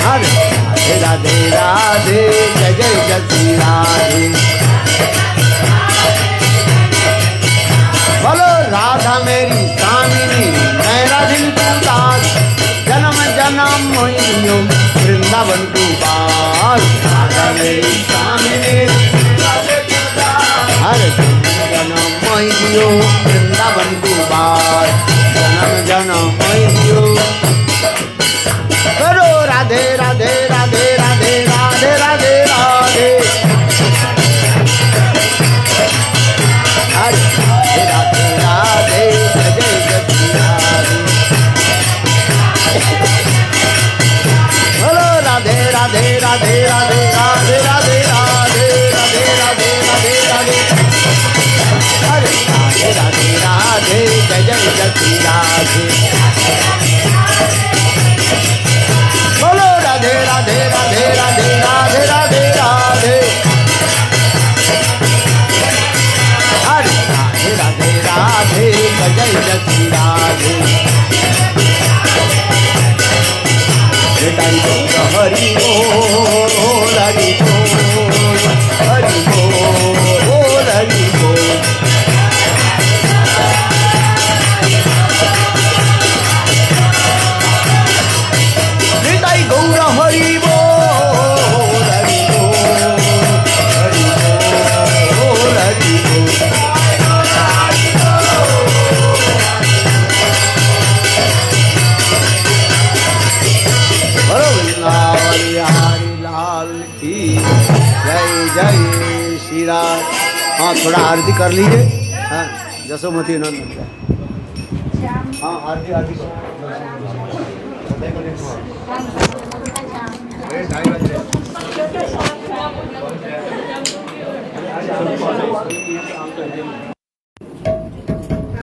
राधे राधे राधे जय जय जय श्री राधे बोलो राधा मेरी स्वामिनी मैं राधिका दास जन्म जन्म मोहिनियो वृंदावन को बास राधा मेरी स्वामिनी हर जन्म मोहिनियो वृंदावन को बास जन्म जन्म मोहिनियो करो राधे राधे राधे राधे राधे राधे राधे राधे राधे जय जय श्री राधे बोलो राधे राधे राधे राधे राधे राधे राधे राधे राधे राधे राधे हरे राधे राधे राधे जय जय जय श्री राधे बोलो राधे राधे राधे राधे राधे राधे राधे राधे राधे जय जय श्री राधे हरि बोल हरि बोल हरि बोल हरि बोल हरि बोल हृदय गौर हरि बोल हरि बोल हरि बोल हरि बोल हरि लाल की जय जय श्री राम। हाँ थोड़ा आरती कर लीजिए। हाँ जसोमती नंदन हाँ आरती आरती